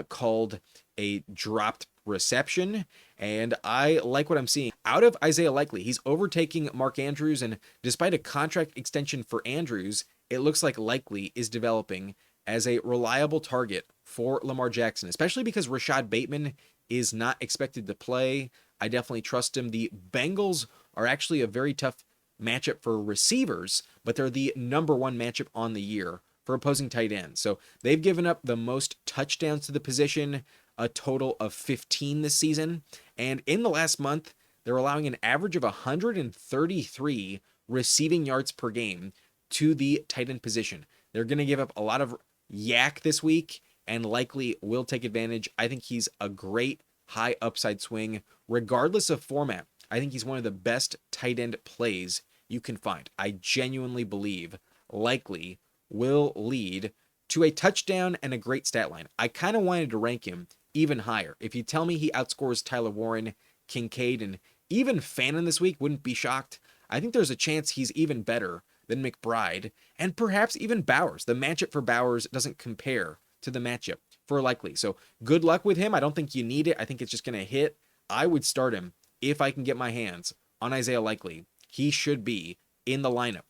called a dropped reception. And I like what I'm seeing out of Isaiah Likely. He's overtaking Mark Andrews. And despite a contract extension for Andrews, it looks like Likely is developing as a reliable target for Lamar Jackson, especially because Rashad Bateman is not expected to play. I definitely trust him. The Bengals are actually a very tough matchup for receivers, but they're the number one matchup on the year for opposing tight ends. So they've given up the most touchdowns to the position, a total of 15 this season. And in the last month, they're allowing an average of 133 receiving yards per game to the tight end position. They're going to give up a lot of yak this week and likely will take advantage. I think he's a great high upside swing, regardless of format. I think he's one of the best tight end plays you can find. I genuinely believe likely will lead to a touchdown and a great stat line. I kind of wanted to rank him even higher. If you tell me he outscores Tyler Warren, Kincaid, and even Fannin this week, wouldn't be shocked. I think there's a chance he's even better than McBride and perhaps even Bowers. The matchup for Bowers doesn't compare to the matchup for likely. So good luck with him. I don't think you need it. I think it's just going to hit. I would start him if I can get my hands on Isaiah Likely. He should be in the lineup.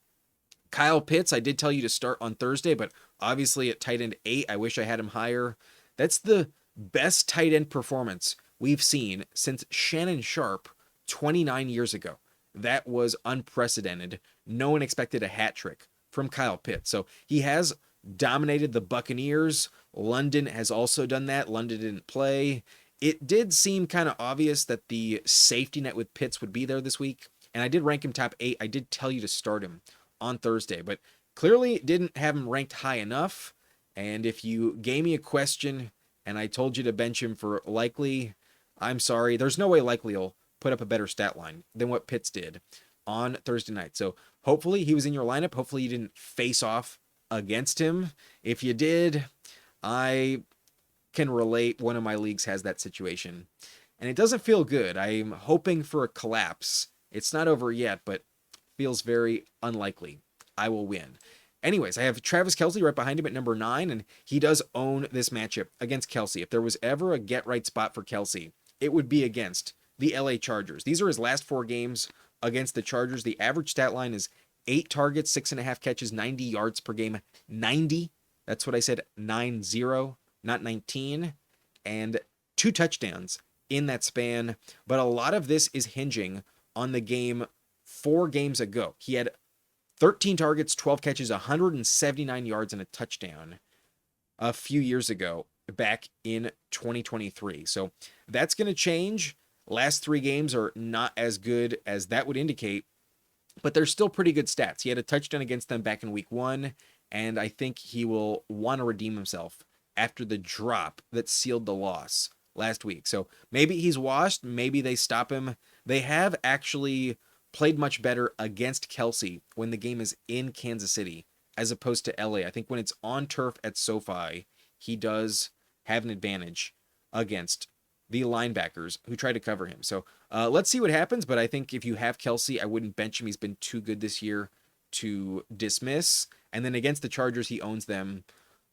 Kyle Pitts, I did tell you to start on Thursday, but obviously at tight end 8, I wish I had him higher. That's the best tight end performance we've seen since Shannon Sharp 29 years ago. That was unprecedented. No one expected a hat trick from Kyle Pitts. So he has dominated the Buccaneers. London has also done that. London didn't play. It did seem kind of obvious that the safety net with Pitts would be there this week. And I did rank him top 8. I did tell you to start him on Thursday, but clearly didn't have him ranked high enough. And if you gave me a question and I told you to bench him for Likely, I'm sorry. There's no way Likely will put up a better stat line than what Pitts did on Thursday night. So hopefully he was in your lineup. Hopefully you didn't face off against him. If you did, I can relate. One of my leagues has that situation and it doesn't feel good. I'm hoping for a collapse. It's not over yet, but feels very unlikely I will win. Anyways, I have Travis Kelce right behind him at number 9, and he does own this matchup against Kelce. If there was ever a get-right spot for Kelce, it would be against the LA Chargers. These are his last 4 games against the Chargers. The average stat line is 8 targets, 6.5 catches, 90 yards per game. 90. That's what I said, 9-0, not 19. And 2 touchdowns in that span. But a lot of this is hinging on the game 4 games ago. He had 13 targets, 12 catches, 179 yards, and a touchdown a few years ago back in 2023. So that's going to change. Last 3 games are not as good as that would indicate, but they're still pretty good stats. He had a touchdown against them back in week 1, and I think he will want to redeem himself after the drop that sealed the loss last week. So maybe he's washed. Maybe they stop him. They have actually played much better against Kelce when the game is in Kansas City as opposed to LA. I think when it's on turf at SoFi, he does have an advantage against the linebackers who try to cover him. So let's see what happens. But I think if you have Kelce, I wouldn't bench him. He's been too good this year to dismiss. And then against the Chargers, he owns them.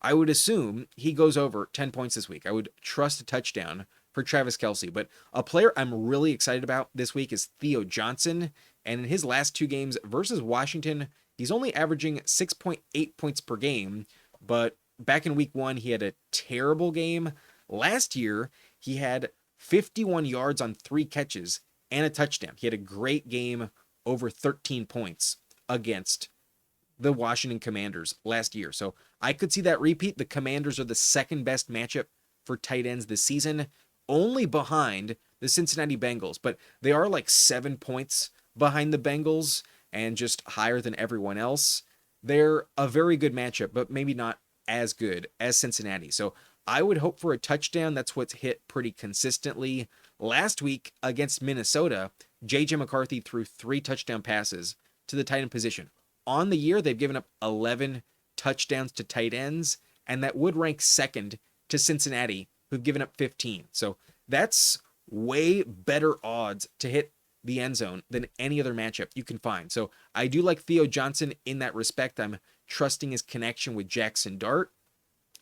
I would assume he goes over 10 points this week. I would trust a touchdown for Travis Kelce. But a player I'm really excited about this week is Theo Johnson. And in his last 2 games versus Washington, he's only averaging 6.8 points per game. But back in week 1, he had a terrible game. Last year, he had 51 yards on 3 catches and a touchdown. He had a great game over 13 points against the Washington Commanders last year. So I could see that repeat. The Commanders are the second best matchup for tight ends this season, only behind the Cincinnati Bengals. But they are like 7 points behind the Bengals and just higher than everyone else. They're a very good matchup, but maybe not as good as Cincinnati. So I would hope for a touchdown. That's what's hit pretty consistently. Last week against Minnesota, J.J. McCarthy threw 3 touchdown passes to the tight end position. On the year, they've given up 11 touchdowns to tight ends, and that would rank second to Cincinnati, who've given up 15. So that's way better odds to hit the end zone than any other matchup you can find. So I do like Theo Johnson in that respect. I'm trusting his connection with Jaxson Dart,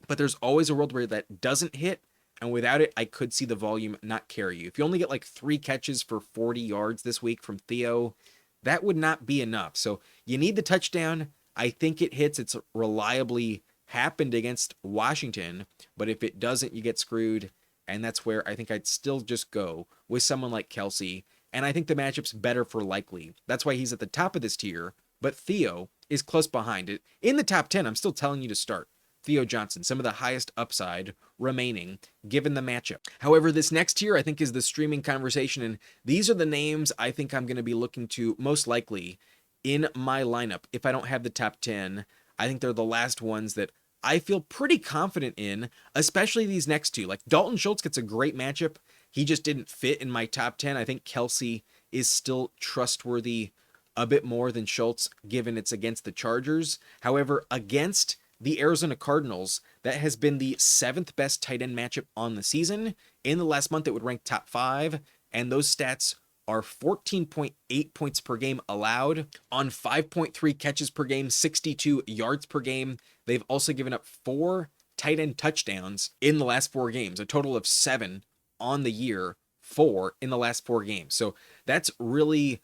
but there's always a world where that doesn't hit, and without it, I could see the volume not carry you. If you only get like 3 catches for 40 yards this week from Theo, that would not be enough. So you need the touchdown. I think it hits. It's reliably happened against Washington, but if it doesn't, you get screwed. And that's where I think I'd still just go with someone like Kelce. And I think the matchup's better for likely. That's why he's at the top of this tier. But Theo is close behind it. In the top 10, I'm still telling you to start Theo Johnson, some of the highest upside remaining given the matchup. However, this next tier I think is the streaming conversation, and these are the names I think I'm going to be looking to most likely in my lineup. If I don't have the top 10, I think they're the last ones that I feel pretty confident in, especially these next two. Like Dalton Schultz gets a great matchup. He just didn't fit in my top 10. I think Kelce is still trustworthy a bit more than Schultz, given it's against the Chargers. However, against the Arizona Cardinals, that has been the 7th best tight end matchup on the season. In the last month, it would rank top 5, and those stats are 14.8 points per game allowed on 5.3 catches per game, 62 yards per game. They've also given up 4 tight end touchdowns in the last 4 games, a total of 7 on the year, 4 in the last 4 games. So that's really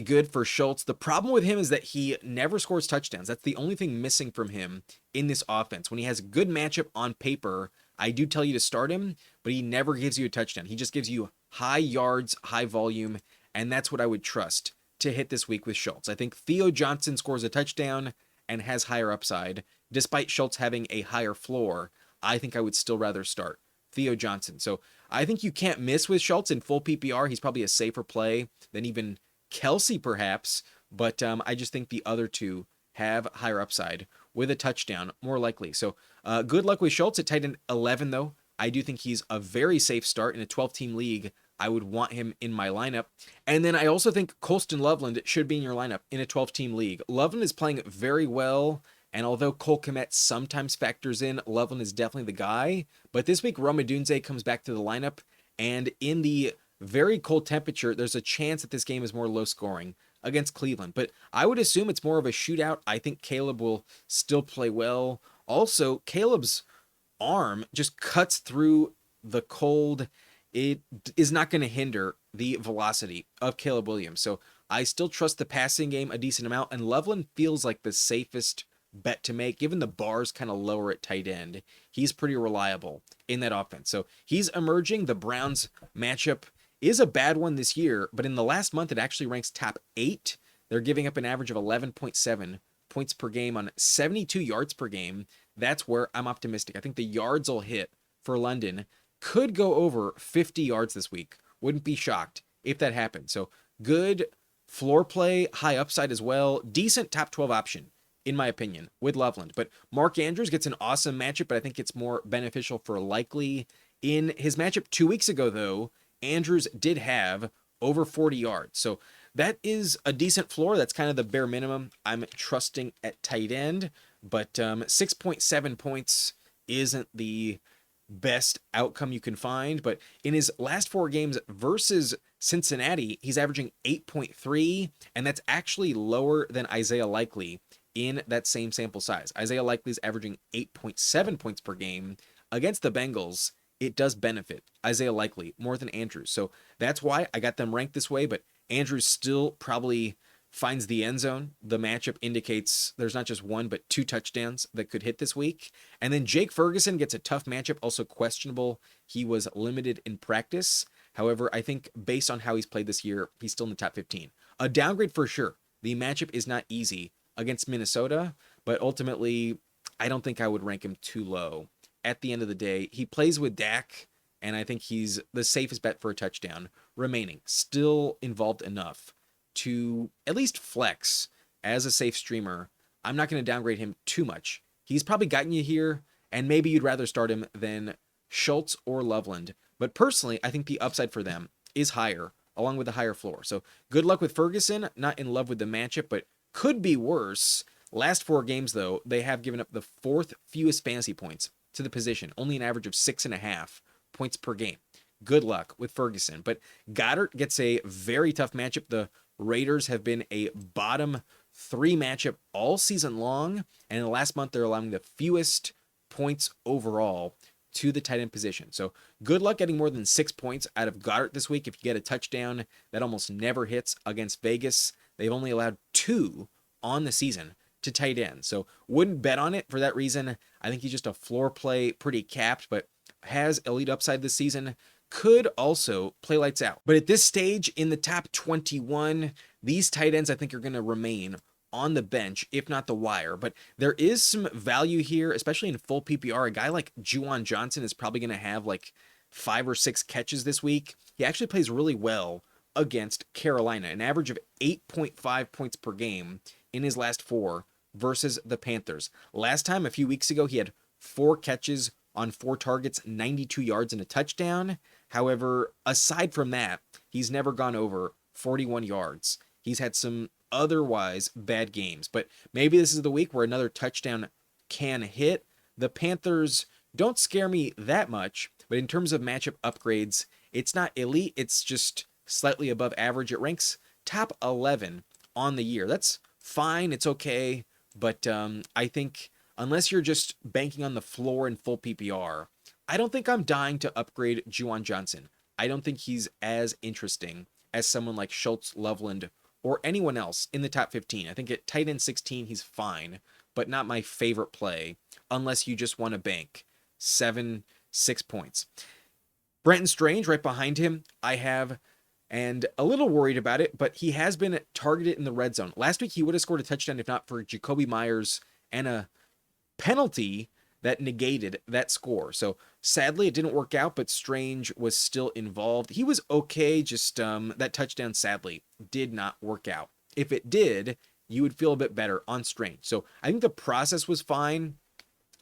good for Schultz. The problem with him is that he never scores touchdowns. That's the only thing missing from him in this offense. When he has a good matchup on paper, I do tell you to start him, but he never gives you a touchdown. He just gives you high yards, high volume, and that's what I would trust to hit this week with Schultz. I think Theo Johnson scores a touchdown and has higher upside. Despite Schultz having a higher floor, I think I would still rather start Theo Johnson. So I think you can't miss with Schultz in full PPR. He's probably a safer play than even Kelce perhaps, but I just think the other two have higher upside with a touchdown more likely. So good luck with Schultz at tight end 11 though. I do think he's a very safe start in a 12-team league. I would want him in my lineup. And then I also think Colston Loveland should be in your lineup in a 12-team league. Loveland is playing very well, and although Cole Kmet sometimes factors in, Loveland is definitely the guy. But this week, Rome Odunze comes back to the lineup, and in the very cold temperature, there's a chance that this game is more low scoring against Cleveland. But I would assume it's more of a shootout. I think Caleb will still play well. Also, Caleb's arm just cuts through the cold. It is not going to hinder the velocity of Caleb Williams. So I still trust the passing game a decent amount, and Loveland feels like the safest bet to make, given the bar's kind of lower at tight end. He's pretty reliable in that offense. So he's emerging. The Browns matchup is a bad one this year, but in the last month, it actually ranks top 8. They're giving up an average of 11.7 points per game on 72 yards per game. That's where I'm optimistic. I think the yards will hit for London. Could go over 50 yards this week. Wouldn't be shocked if that happened. So good floor play, high upside as well. Decent top 12 option, in my opinion, with Loveland. But Mark Andrews gets an awesome matchup, but I think it's more beneficial for likely. In his matchup 2 weeks ago, though, Andrews did have over 40 yards. So that is a decent floor. That's kind of the bare minimum I'm trusting at tight end. But 6.7 points isn't the best outcome you can find. But in his last 4 games versus Cincinnati, he's averaging 8.3, and that's actually lower than Isaiah Likely in that same sample size. Isaiah Likely's averaging 8.7 points per game. Against the Bengals, it does benefit Isaiah Likely more than Andrews. So that's why I got them ranked this way, but Andrews still probably finds the end zone. The matchup indicates there's not just 1, but 2 touchdowns that could hit this week. And then Jake Ferguson gets a tough matchup, also questionable. He was limited in practice. However, I think based on how he's played this year, he's still in the top 15. A downgrade for sure. The matchup is not easy against Minnesota, but ultimately, I don't think I would rank him too low. At the end of the day, he plays with Dak, and I think he's the safest bet for a touchdown remaining. Still involved enough to at least flex as a safe streamer. I'm not going to downgrade him too much. He's probably gotten you here, and maybe you'd rather start him than Schultz or Loveland. But personally, I think the upside for them is higher, along with a higher floor. So good luck with Ferguson. Not in love with the matchup, but could be worse. Last 4 games, though, they have given up the 4th fewest fantasy points to the position, only an average of 6.5 points per game. Good luck with Ferguson. But Goddard gets a very tough matchup. The Raiders have been a bottom 3 matchup all season long, and in the last month, they're allowing the fewest points overall to the tight end position. So good luck getting more than 6 points out of Goddard this week. If you get a touchdown, that almost never hits against Vegas. They've only allowed 2 on the season to tight end. So wouldn't bet on it for that reason. I think he's just a floor play, pretty capped, but has elite upside this season, could also play lights out. But at this stage in the top 21, these tight ends I think are going to remain on the bench, if not the wire. But there is some value here, especially in full PPR. A guy like Juwan Johnson is probably going to have like 5 or 6 catches this week. He actually plays really well against Carolina, an average of 8.5 points per game in his last 4 versus the Panthers. Last time, a few weeks ago, he had 4 catches on 4 targets, 92 yards and a touchdown. However, aside from that, he's never gone over 41 yards. He's had some otherwise bad games, but maybe this is the week where another touchdown can hit. The Panthers don't scare me that much, but in terms of matchup upgrades, it's not elite. It's just slightly above average. It ranks top 11 on the year. That's fine. It's okay. But I think unless you're just banking on the floor in full PPR, I don't think I'm dying to upgrade Juwan Johnson. I don't think he's as interesting as someone like Schultz, Loveland, or anyone else in the top 15. I think at tight end 16, he's fine, but not my favorite play unless you just want to bank 6 points. Brenton Strange right behind him, I have, and a little worried about it, but he has been targeted in the red zone. Last week, he would have scored a touchdown if not for Jacoby Myers and a penalty that negated that score. So sadly, it didn't work out, but Strange was still involved. He was okay, just that touchdown sadly did not work out. If it did, you would feel a bit better on Strange. So I think the process was fine.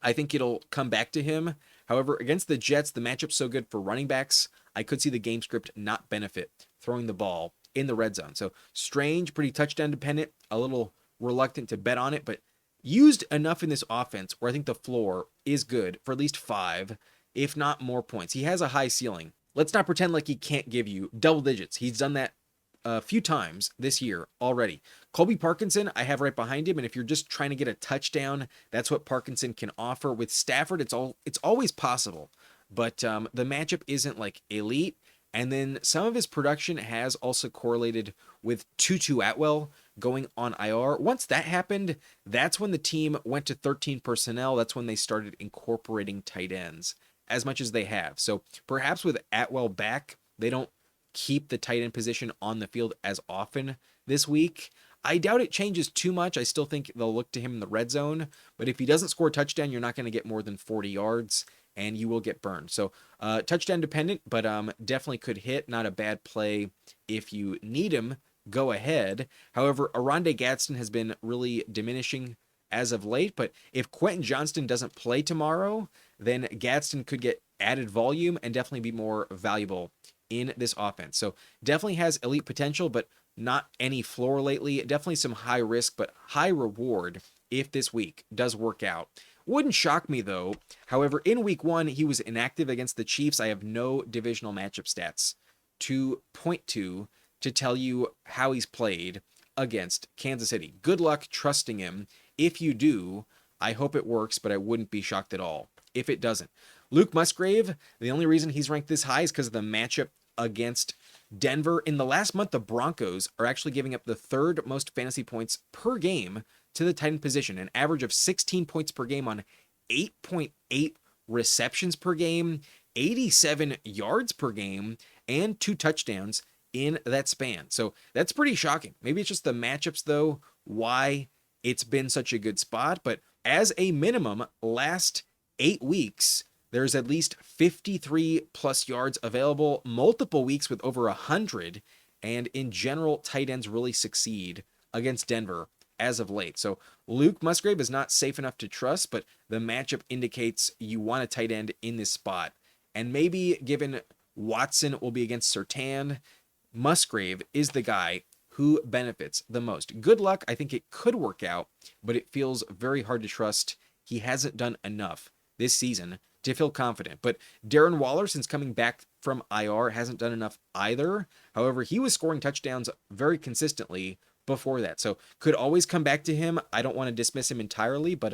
I think it'll come back to him. However, against the Jets, the matchup's so good for running backs, I could see the game script not benefit throwing the ball in the red zone. So Strange, pretty touchdown dependent, a little reluctant to bet on it, but used enough in this offense where I think the floor is good for at least 5, if not more points. He has a high ceiling. Let's not pretend like he can't give you double digits. He's done that a few times this year already. Colby Parkinson, I have right behind him, and if you're just trying to get a touchdown, that's what Parkinson can offer. With Stafford, it's always possible, but the matchup isn't like elite. And then some of his production has also correlated with Tutu Atwell going on IR. Once that happened, that's when the team went to 13 personnel. That's when they started incorporating tight ends as much as they have. So perhaps with Atwell back, they don't keep the tight end position on the field as often this week. I doubt it changes too much. I still think they'll look to him in the red zone. But if he doesn't score a touchdown, you're not going to get more than 40 yards. And you will get burned. So touchdown dependent, but definitely could hit. Not a bad play if you need him. Go ahead. However, Oronde Gadsden has been really diminishing as of late. But if Quentin Johnston doesn't play tomorrow, then Gadsden could get added volume and definitely be more valuable in this offense. So definitely has elite potential, but not any floor lately. Definitely some high risk, but high reward if this week does work out. Wouldn't shock me, though. However, in week 1, he was inactive against the Chiefs. I have no divisional matchup stats to point to tell you how he's played against Kansas City. Good luck trusting him. If you do, I hope it works, but I wouldn't be shocked at all if it doesn't. Luke Musgrave, the only reason he's ranked this high is because of the matchup against Denver. In the last month, the Broncos are actually giving up the 3rd most fantasy points per game to the tight end position, an average of 16 points per game on 8.8 receptions per game, 87 yards per game, and 2 touchdowns in that span. So that's pretty shocking. Maybe it's just the matchups, though, why it's been such a good spot. But as a minimum, last 8 weeks, there's at least 53 plus yards available, multiple weeks with over 100. And in general, tight ends really succeed against Denver as of late. So Luke Musgrave is not safe enough to trust, but the matchup indicates you want a tight end in this spot. And maybe given Watson will be against Surtain, Musgrave is the guy who benefits the most. Good luck. I think it could work out, but it feels very hard to trust. He hasn't done enough this season to feel confident. But Darren Waller, since coming back from IR, hasn't done enough either. However, he was scoring touchdowns very consistently before that. So could always come back to him. I don't want to dismiss him entirely, but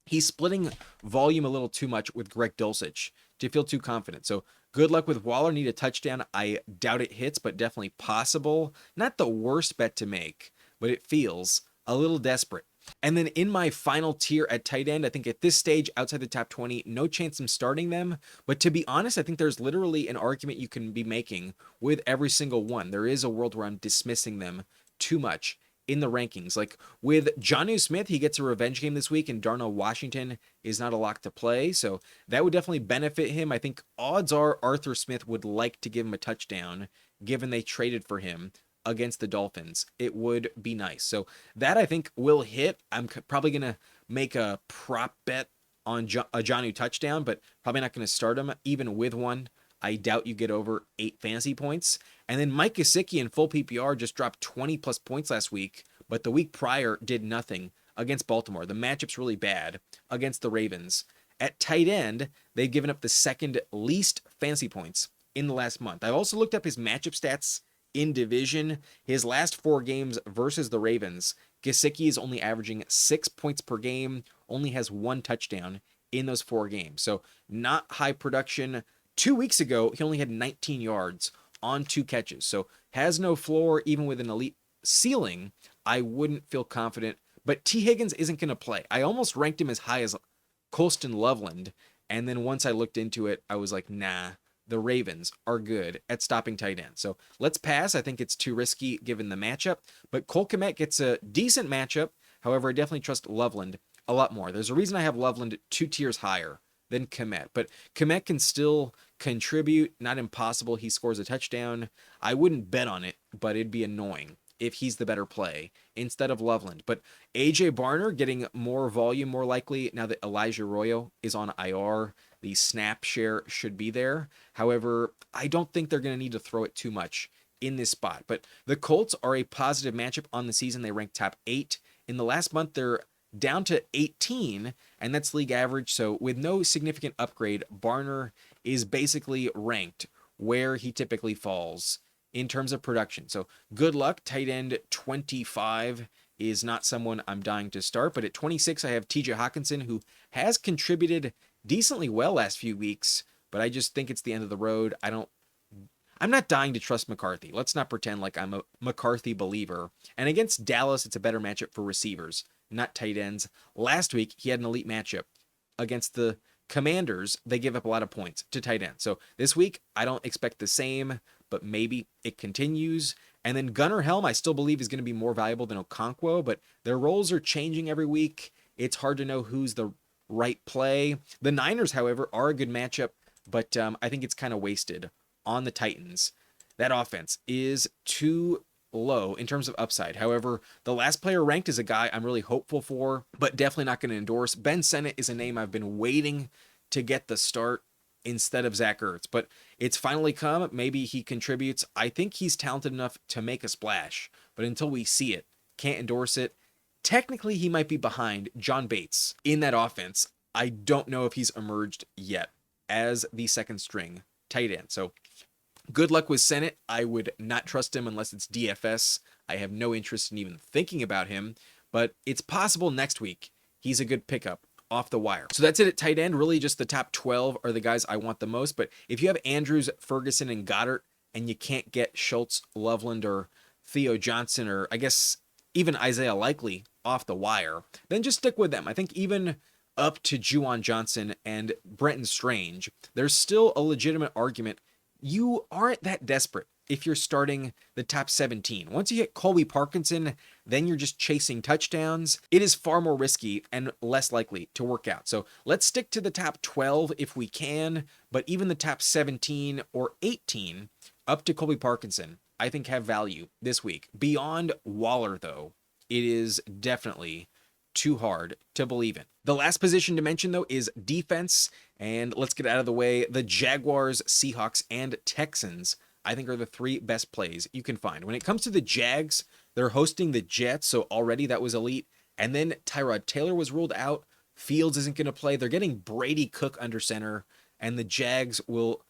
he's splitting volume a little too much with Greg Dulcich to feel too confident. So good luck with Waller. Need a touchdown. I doubt it hits, but definitely possible. Not the worst bet to make, but it feels a little desperate. And then in my final tier at tight end, I think at this stage, outside the top 20, no chance I'm starting them. But to be honest, I think there's literally an argument you can be making with every single one. There is a world where I'm dismissing them too much in the rankings. Like with Jonnu Smith, he gets a revenge game this week, and Darnell Washington is not a lock to play. So that would definitely benefit him. I think odds are Arthur Smith would like to give him a touchdown, given they traded for him against the Dolphins. It would be nice. So that I think will hit. I'm probably going to make a prop bet on a Jonnu touchdown, but probably not going to start him even with one. I doubt you get over 8 fantasy points. And then Mike Gesicki in full PPR just dropped 20 plus points last week, but the week prior did nothing against Baltimore. The matchup's really bad against the Ravens. At tight end, they've given up the second least fantasy points in the last month. I've also looked up his matchup stats in division. His last 4 games versus the Ravens, Gesicki is only averaging 6 points per game, only has 1 touchdown in those 4 games. So not high production. 2 weeks ago, he only had 19 yards on 2 catches. So has no floor, even with an elite ceiling. I wouldn't feel confident. But T. Higgins isn't going to play. I almost ranked him as high as Colston Loveland. And then once I looked into it, I was like, nah, the Ravens are good at stopping tight ends. So let's pass. I think it's too risky given the matchup. But Cole Kmet gets a decent matchup. However, I definitely trust Loveland a lot more. There's a reason I have Loveland 2 tiers higher than Kmet. But Kmet can still contribute. Not impossible. He scores a touchdown. I wouldn't bet on it, but it'd be annoying if he's the better play instead of Loveland. But AJ Barner getting more volume, more likely now that Elijah Arroyo is on IR. The snap share should be there. However, I don't think they're going to need to throw it too much in this spot. But the Colts are a positive matchup on the season. They rank top 8. In the last month, they're down to 18, and that's league average. So with no significant upgrade, Barner is basically ranked where he typically falls in terms of production. So good luck. Tight end 25 is not someone I'm dying to start, but at 26, I have TJ Hawkinson, who has contributed decently well last few weeks, but I just think it's the end of the road. I'm not dying to trust McCarthy. Let's not pretend like I'm a McCarthy believer. And against Dallas, it's a better matchup for receivers, not tight ends. Last week, he had an elite matchup against the Commanders. They give up a lot of points to tight ends. So this week, I don't expect the same, but maybe it continues. And then Gunnar Helm, I still believe is going to be more valuable than Okonkwo, but their roles are changing every week. It's hard to know who's the right play. The Niners, however, are a good matchup, but I think it's kind of wasted on the Titans. That offense is too low in terms of upside. However, the last player ranked is a guy I'm really hopeful for, but definitely not going to endorse. Ben Sennett is a name I've been waiting to get the start instead of Zach Ertz, but it's finally come. Maybe he contributes. I think he's talented enough to make a splash, but until we see it, can't endorse it. Technically, he might be behind John Bates in that offense. I don't know if he's emerged yet as the second string tight end. So good luck with Sennett. I would not trust him unless it's DFS. I have no interest in even thinking about him, but it's possible next week he's a good pickup off the wire. So that's it at tight end. Really just the top 12 are the guys I want the most. But if you have Andrews, Ferguson, and Goddard, and you can't get Schultz, Loveland, or Theo Johnson, or I guess even Isaiah Likely off the wire, then just stick with them. I think even up to Juwan Johnson and Brenton Strange, there's still a legitimate argument. You aren't that desperate if you're starting the top 17. Once you hit Colby Parkinson, then you're just chasing touchdowns. It is far more risky and less likely to work out. So let's stick to the top 12 if we can, but even the top 17 or 18 up to Colby Parkinson, I think have value this week. Beyond Waller, though, it is definitely too hard to believe in. The last position to mention, though, is defense. And let's get out of the way. The Jaguars, Seahawks, and Texans, I think, are the 3 best plays you can find. When it comes to the Jags, they're hosting the Jets, so already that was elite. And then Tyrod Taylor was ruled out. Fields isn't going to play. They're getting Brady Cook under center, and the Jags will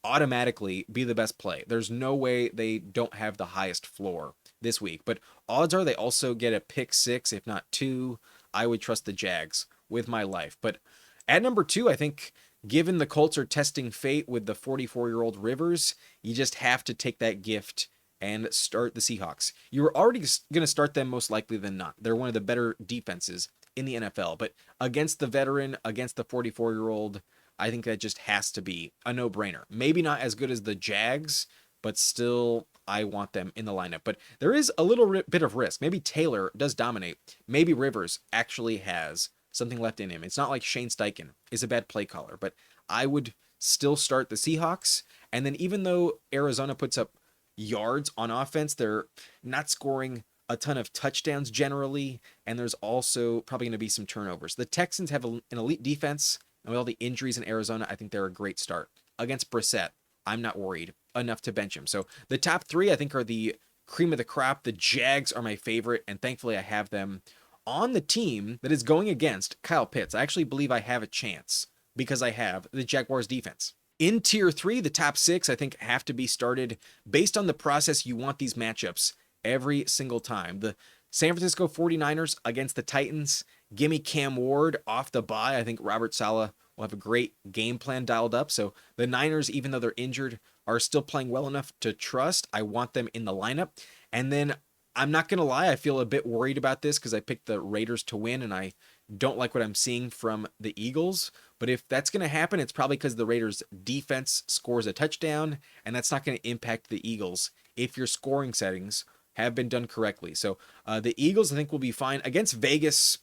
automatically be the best play. There's no way they don't have the highest floor this week. But odds are they also get a pick 6, if not 2. I would trust the Jags with my life. But at number 2, I think given the Colts are testing fate with the 44-year-old Rivers, you just have to take that gift and start the Seahawks. You were already going to start them most likely than not. They're one of the better defenses in the NFL, but against the veteran, against the 44-year-old, I think that just has to be a no-brainer. Maybe not as good as the Jags, but still I want them in the lineup. But there is a little bit of risk. Maybe Taylor does dominate. Maybe Rivers actually has something left in him. It's not like Shane Steichen is a bad play caller, but I would still start the Seahawks. And then even though Arizona puts up yards on offense, they're not scoring a ton of touchdowns generally, and there's also probably going to be some turnovers. The Texans have an elite defense, and with all the injuries in Arizona, I think they're a great start. Against Brissett, I'm not worried enough to bench him. So the top three, I think, are the cream of the crop. The Jags are my favorite, and thankfully I have them on the team that is going against Kyle Pitts. I actually believe I have a chance because I have the Jaguars defense. In tier 3, the top 6, I think, have to be started based on the process you want these matchups every single time. The San Francisco 49ers against the Titans. Give me Cam Ward off the bye. I think Robert Saleh will have a great game plan dialed up. So the Niners, even though they're injured, are still playing well enough to trust. I want them in the lineup. And then I'm not going to lie, I feel a bit worried about this because I picked the Raiders to win and I don't like what I'm seeing from the Eagles. But if that's going to happen, it's probably because the Raiders defense scores a touchdown, and that's not going to impact the Eagles if your scoring settings have been done correctly. So the Eagles, I think, will be fine. Against Vegas,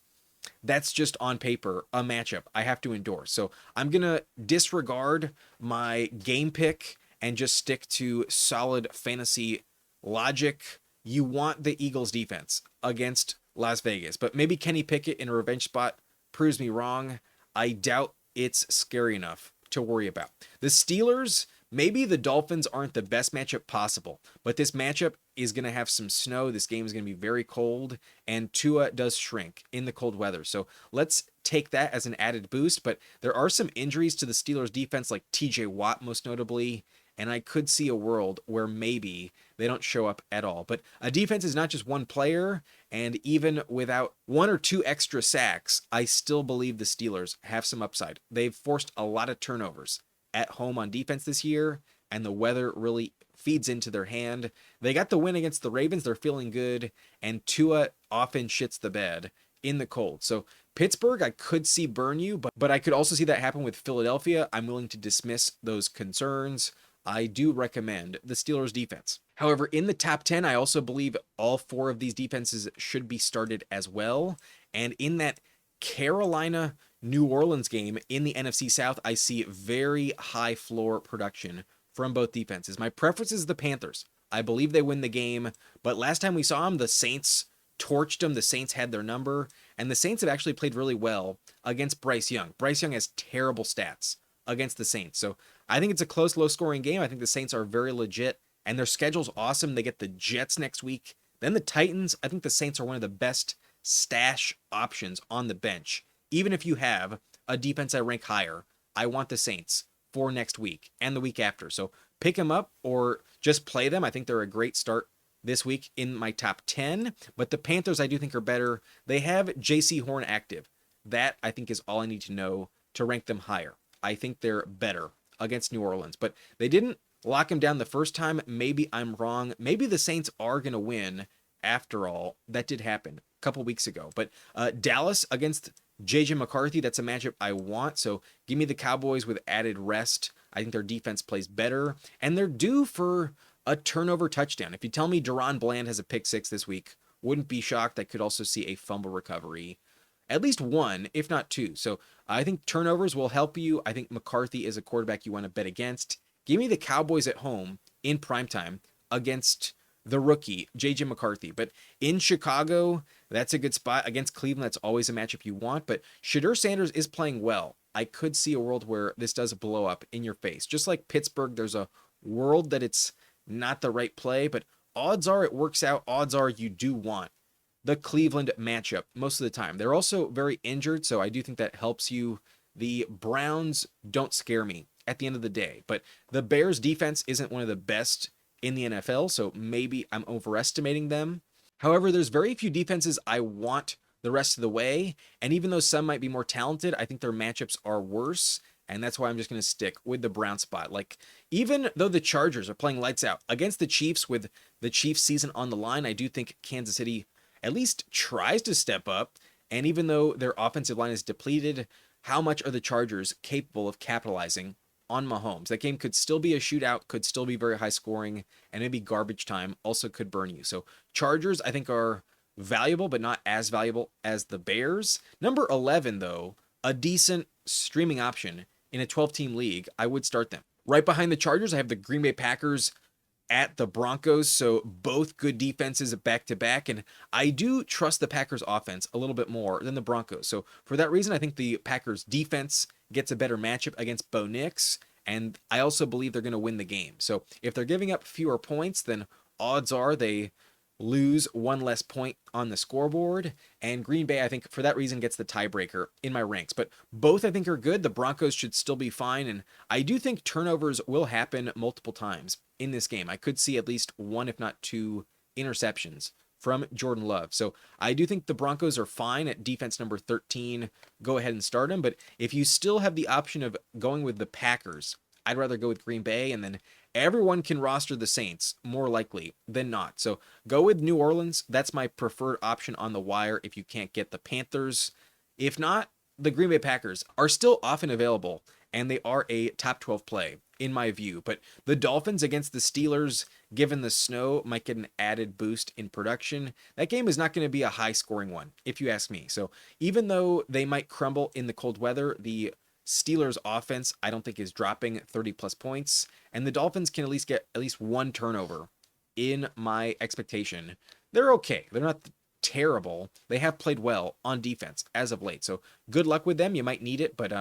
that's just on paper a matchup I have to endorse. So I'm going to disregard my game pick and just stick to solid fantasy logic. You want the Eagles defense against Las Vegas, but maybe Kenny Pickett in a revenge spot proves me wrong. I doubt it's scary enough to worry about. The Steelers, maybe the Dolphins aren't the best matchup possible, but this matchup is going to have some snow. This game is going to be very cold, and Tua does shrink in the cold weather. So let's take that as an added boost, but there are some injuries to the Steelers defense, like TJ Watt most notably, and I could see a world where maybe they don't show up at all. But a defense is not just one player, and even without one or two extra sacks, I still believe the Steelers have some upside. They've forced a lot of turnovers at home on defense this year, and the weather really feeds into their hand. They got the win against the Ravens. They're feeling good, and Tua often shits the bed in the cold. So Pittsburgh, I could see burn you, but I could also see that happen with Philadelphia. I'm willing to dismiss those concerns. I do recommend the Steelers defense. However, in the top 10, I also believe all 4 of these defenses should be started as well. And in that Carolina New Orleans game in the NFC South, I see very high floor production from both defenses. My preference is the Panthers. I believe they win the game, but last time we saw them, the Saints torched them. The Saints had their number, and the Saints have actually played really well against Bryce Young. Bryce Young has terrible stats against the Saints. So I think it's a close, low-scoring game. I think the Saints are very legit, and their schedule's awesome. They get the Jets next week. Then the Titans. I think the Saints are one of the best stash options on the bench. Even if you have a defense I rank higher, I want the Saints for next week and the week after. So pick them up or just play them. I think they're a great start this week in my top 10. But the Panthers I do think are better. They have J.C. Horn active. That I think is all I need to know to rank them higher. I think they're better against New Orleans, but they didn't lock him down the first time. Maybe I'm wrong. Maybe the Saints are going to win after all. That did happen a couple weeks ago. But Dallas against J.J. McCarthy, that's a matchup I want. So give me the Cowboys with added rest. I think their defense plays better, and they're due for a turnover touchdown. If you tell me Deron Bland has a pick 6 this week, wouldn't be shocked. I could also see a fumble recovery. At least one, if not 2. So I think turnovers will help you. I think McCarthy is a quarterback you want to bet against. Give me the Cowboys at home in primetime against the rookie, J.J. McCarthy. But in Chicago, that's a good spot. Against Cleveland, that's always a matchup you want. But Shedeur Sanders is playing well. I could see a world where this does blow up in your face. Just like Pittsburgh, there's a world that it's not the right play, but odds are it works out. Odds are you do want the Cleveland matchup most of the time. They're also very injured, so I do think that helps you. The Browns don't scare me at the end of the day, but the Bears defense isn't one of the best in the NFL, so maybe I'm overestimating them. However, there's very few defenses I want the rest of the way, and even though some might be more talented, I think their matchups are worse, and that's why I'm just going to stick with the Brown spot. Like, even though the Chargers are playing lights out against the Chiefs with the Chiefs season on the line, I do think Kansas City at least tries to step up. And even though their offensive line is depleted, how much are the Chargers capable of capitalizing on Mahomes? That game could still be a shootout, could still be very high scoring, and maybe garbage time also could burn you. So Chargers, I think, are valuable, but not as valuable as the Bears. Number 11, though, a decent streaming option in a 12-team league. I would start them. Right behind the Chargers, I have the Green Bay Packers at the Broncos, so both good defenses back-to-back, and I do trust the Packers offense a little bit more than the Broncos. So for that reason, I think the Packers defense gets a better matchup against Bo Nix, and I also believe they're going to win the game. So if they're giving up fewer points, then odds are they lose one less point on the scoreboard, and Green Bay, I think, for that reason, gets the tiebreaker in my ranks. But both, I think, are good. The Broncos should still be fine, and I do think turnovers will happen multiple times in this game. I could see at least one, if not two, interceptions from Jordan Love. So I do think the Broncos are fine at defense number 13. Go ahead and start them. But if you still have the option of going with the Packers, I'd rather go with Green Bay, and then everyone can roster the Saints more likely than not. So go with New Orleans. That's my preferred option on the wire if you can't get the Panthers. If not, the Green Bay Packers are still often available, and they are a top 12 play in my view. But the Dolphins against the Steelers, given the snow, might get an added boost in production. That game is not going to be a high scoring one, if you ask me. So even though they might crumble in the cold weather, the Steelers offense, I don't think, is dropping 30 plus points, and the Dolphins can at least get at least one turnover in my expectation. They're okay. They're not terrible. They have played well on defense as of late. So good luck with them. You might need it, but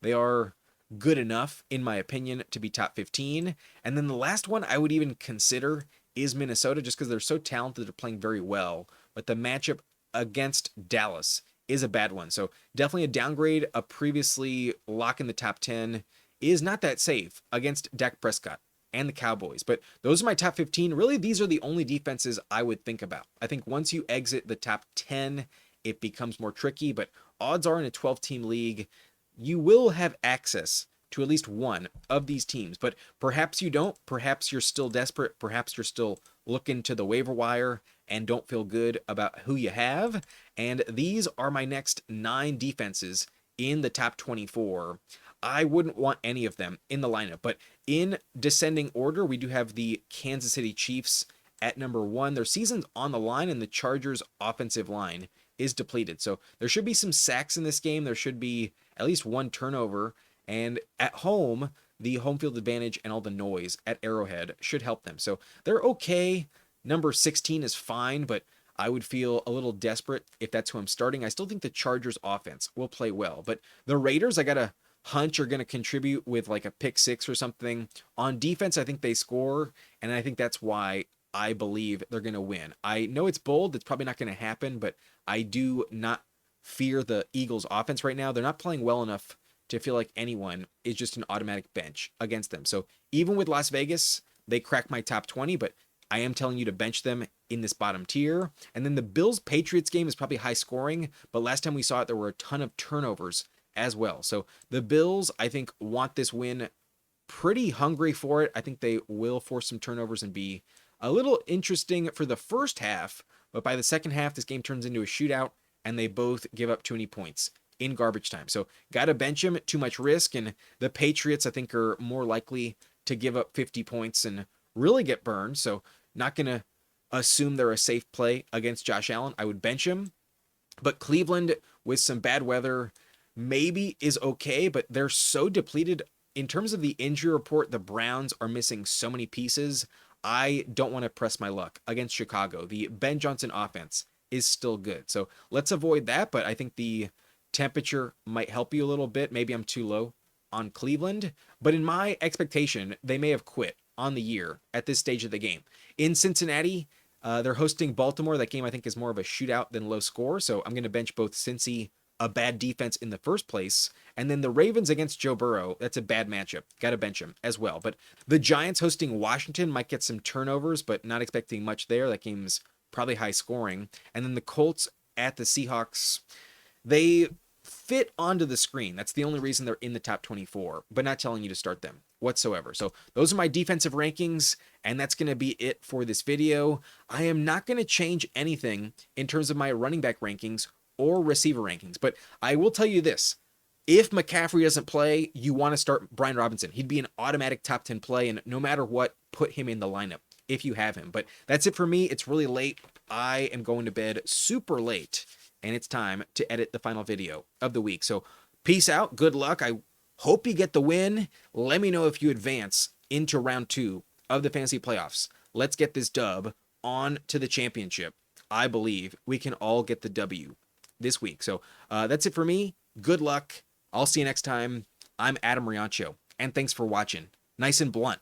they are good enough, in my opinion, to be top 15. And then the last one I would even consider is Minnesota, just because they're so talented. They're playing very well, but the matchup against Dallas is a bad one. So definitely a downgrade. A previously lock in the top 10 is not that safe against Dak Prescott and the Cowboys. But those are my top 15. Really, these are the only defenses I would think about. I think once you exit the top 10, it becomes more tricky. But odds are in a 12-team league, you will have access to at least one of these teams. But perhaps you don't. Perhaps you're still desperate. Perhaps you're still looking to the waiver wire and don't feel good about who you have. And these are my next 9 defenses in the top 24. I wouldn't want any of them in the lineup, but in descending order, we do have the Kansas City Chiefs at number 1. Their season's on the line, and the Chargers' offensive line is depleted. So there should be some sacks in this game. There should be at least one turnover. And at home, the home field advantage and all the noise at Arrowhead should help them. So they're okay. Number 16 is fine, but I would feel a little desperate if that's who I'm starting. I still think the Chargers offense will play well, but the Raiders, I got a hunch, are going to contribute with like a pick 6 or something. On defense, I think they score, and I think that's why I believe they're going to win. I know it's bold. It's probably not going to happen, but I do not fear the Eagles offense right now. They're not playing well enough to feel like anyone is just an automatic bench against them. So even with Las Vegas, they crack my top 20, but I am telling you to bench them in this bottom tier. And then the Bills-Patriots game is probably high scoring, but last time we saw it, there were a ton of turnovers as well. So the Bills, I think, want this win, pretty hungry for it. I think they will force some turnovers and be a little interesting for the first half, but by the second half, this game turns into a shootout, and they both give up too many points in garbage time. So got to bench him, too much risk, and the Patriots, I think, are more likely to give up 50 points and really get burned. So not going to assume they're a safe play against Josh Allen. I would bench him. But Cleveland, with some bad weather, maybe is okay, but they're so depleted. In terms of the injury report, the Browns are missing so many pieces. I don't want to press my luck against Chicago. The Ben Johnson offense is still good. So let's avoid that, but I think the temperature might help you a little bit. Maybe I'm too low on Cleveland, but in my expectation, they may have quit on the year at this stage of the game. In Cincinnati, they're hosting Baltimore. That game, I think, is more of a shootout than low score, so I'm going to bench both Cincy, a bad defense in the first place, and then the Ravens against Joe Burrow. That's a bad matchup. Got to bench him as well. But the Giants hosting Washington might get some turnovers, but not expecting much there. That game's probably high scoring. And then the Colts at the Seahawks. They fit onto the screen. That's the only reason they're in the top 24, but not telling you to start them whatsoever. So those are my defensive rankings, and that's going to be it for this video. I am not going to change anything in terms of my running back rankings or receiver rankings, but I will tell you this. If McCaffrey doesn't play, you want to start Brian Robinson. He'd be an automatic top 10 play, and no matter what, put him in the lineup if you have him. But that's it for me. It's really late. I am going to bed super late, and it's time to edit the final video of the week. So peace out. Good luck. I hope you get the win. Let me know if you advance into round 2 of the fantasy playoffs. Let's get this dub on to the championship. I believe we can all get the W this week. So that's it for me. Good luck. I'll see you next time. I'm Adam Riancho, and thanks for watching. Nice and blunt.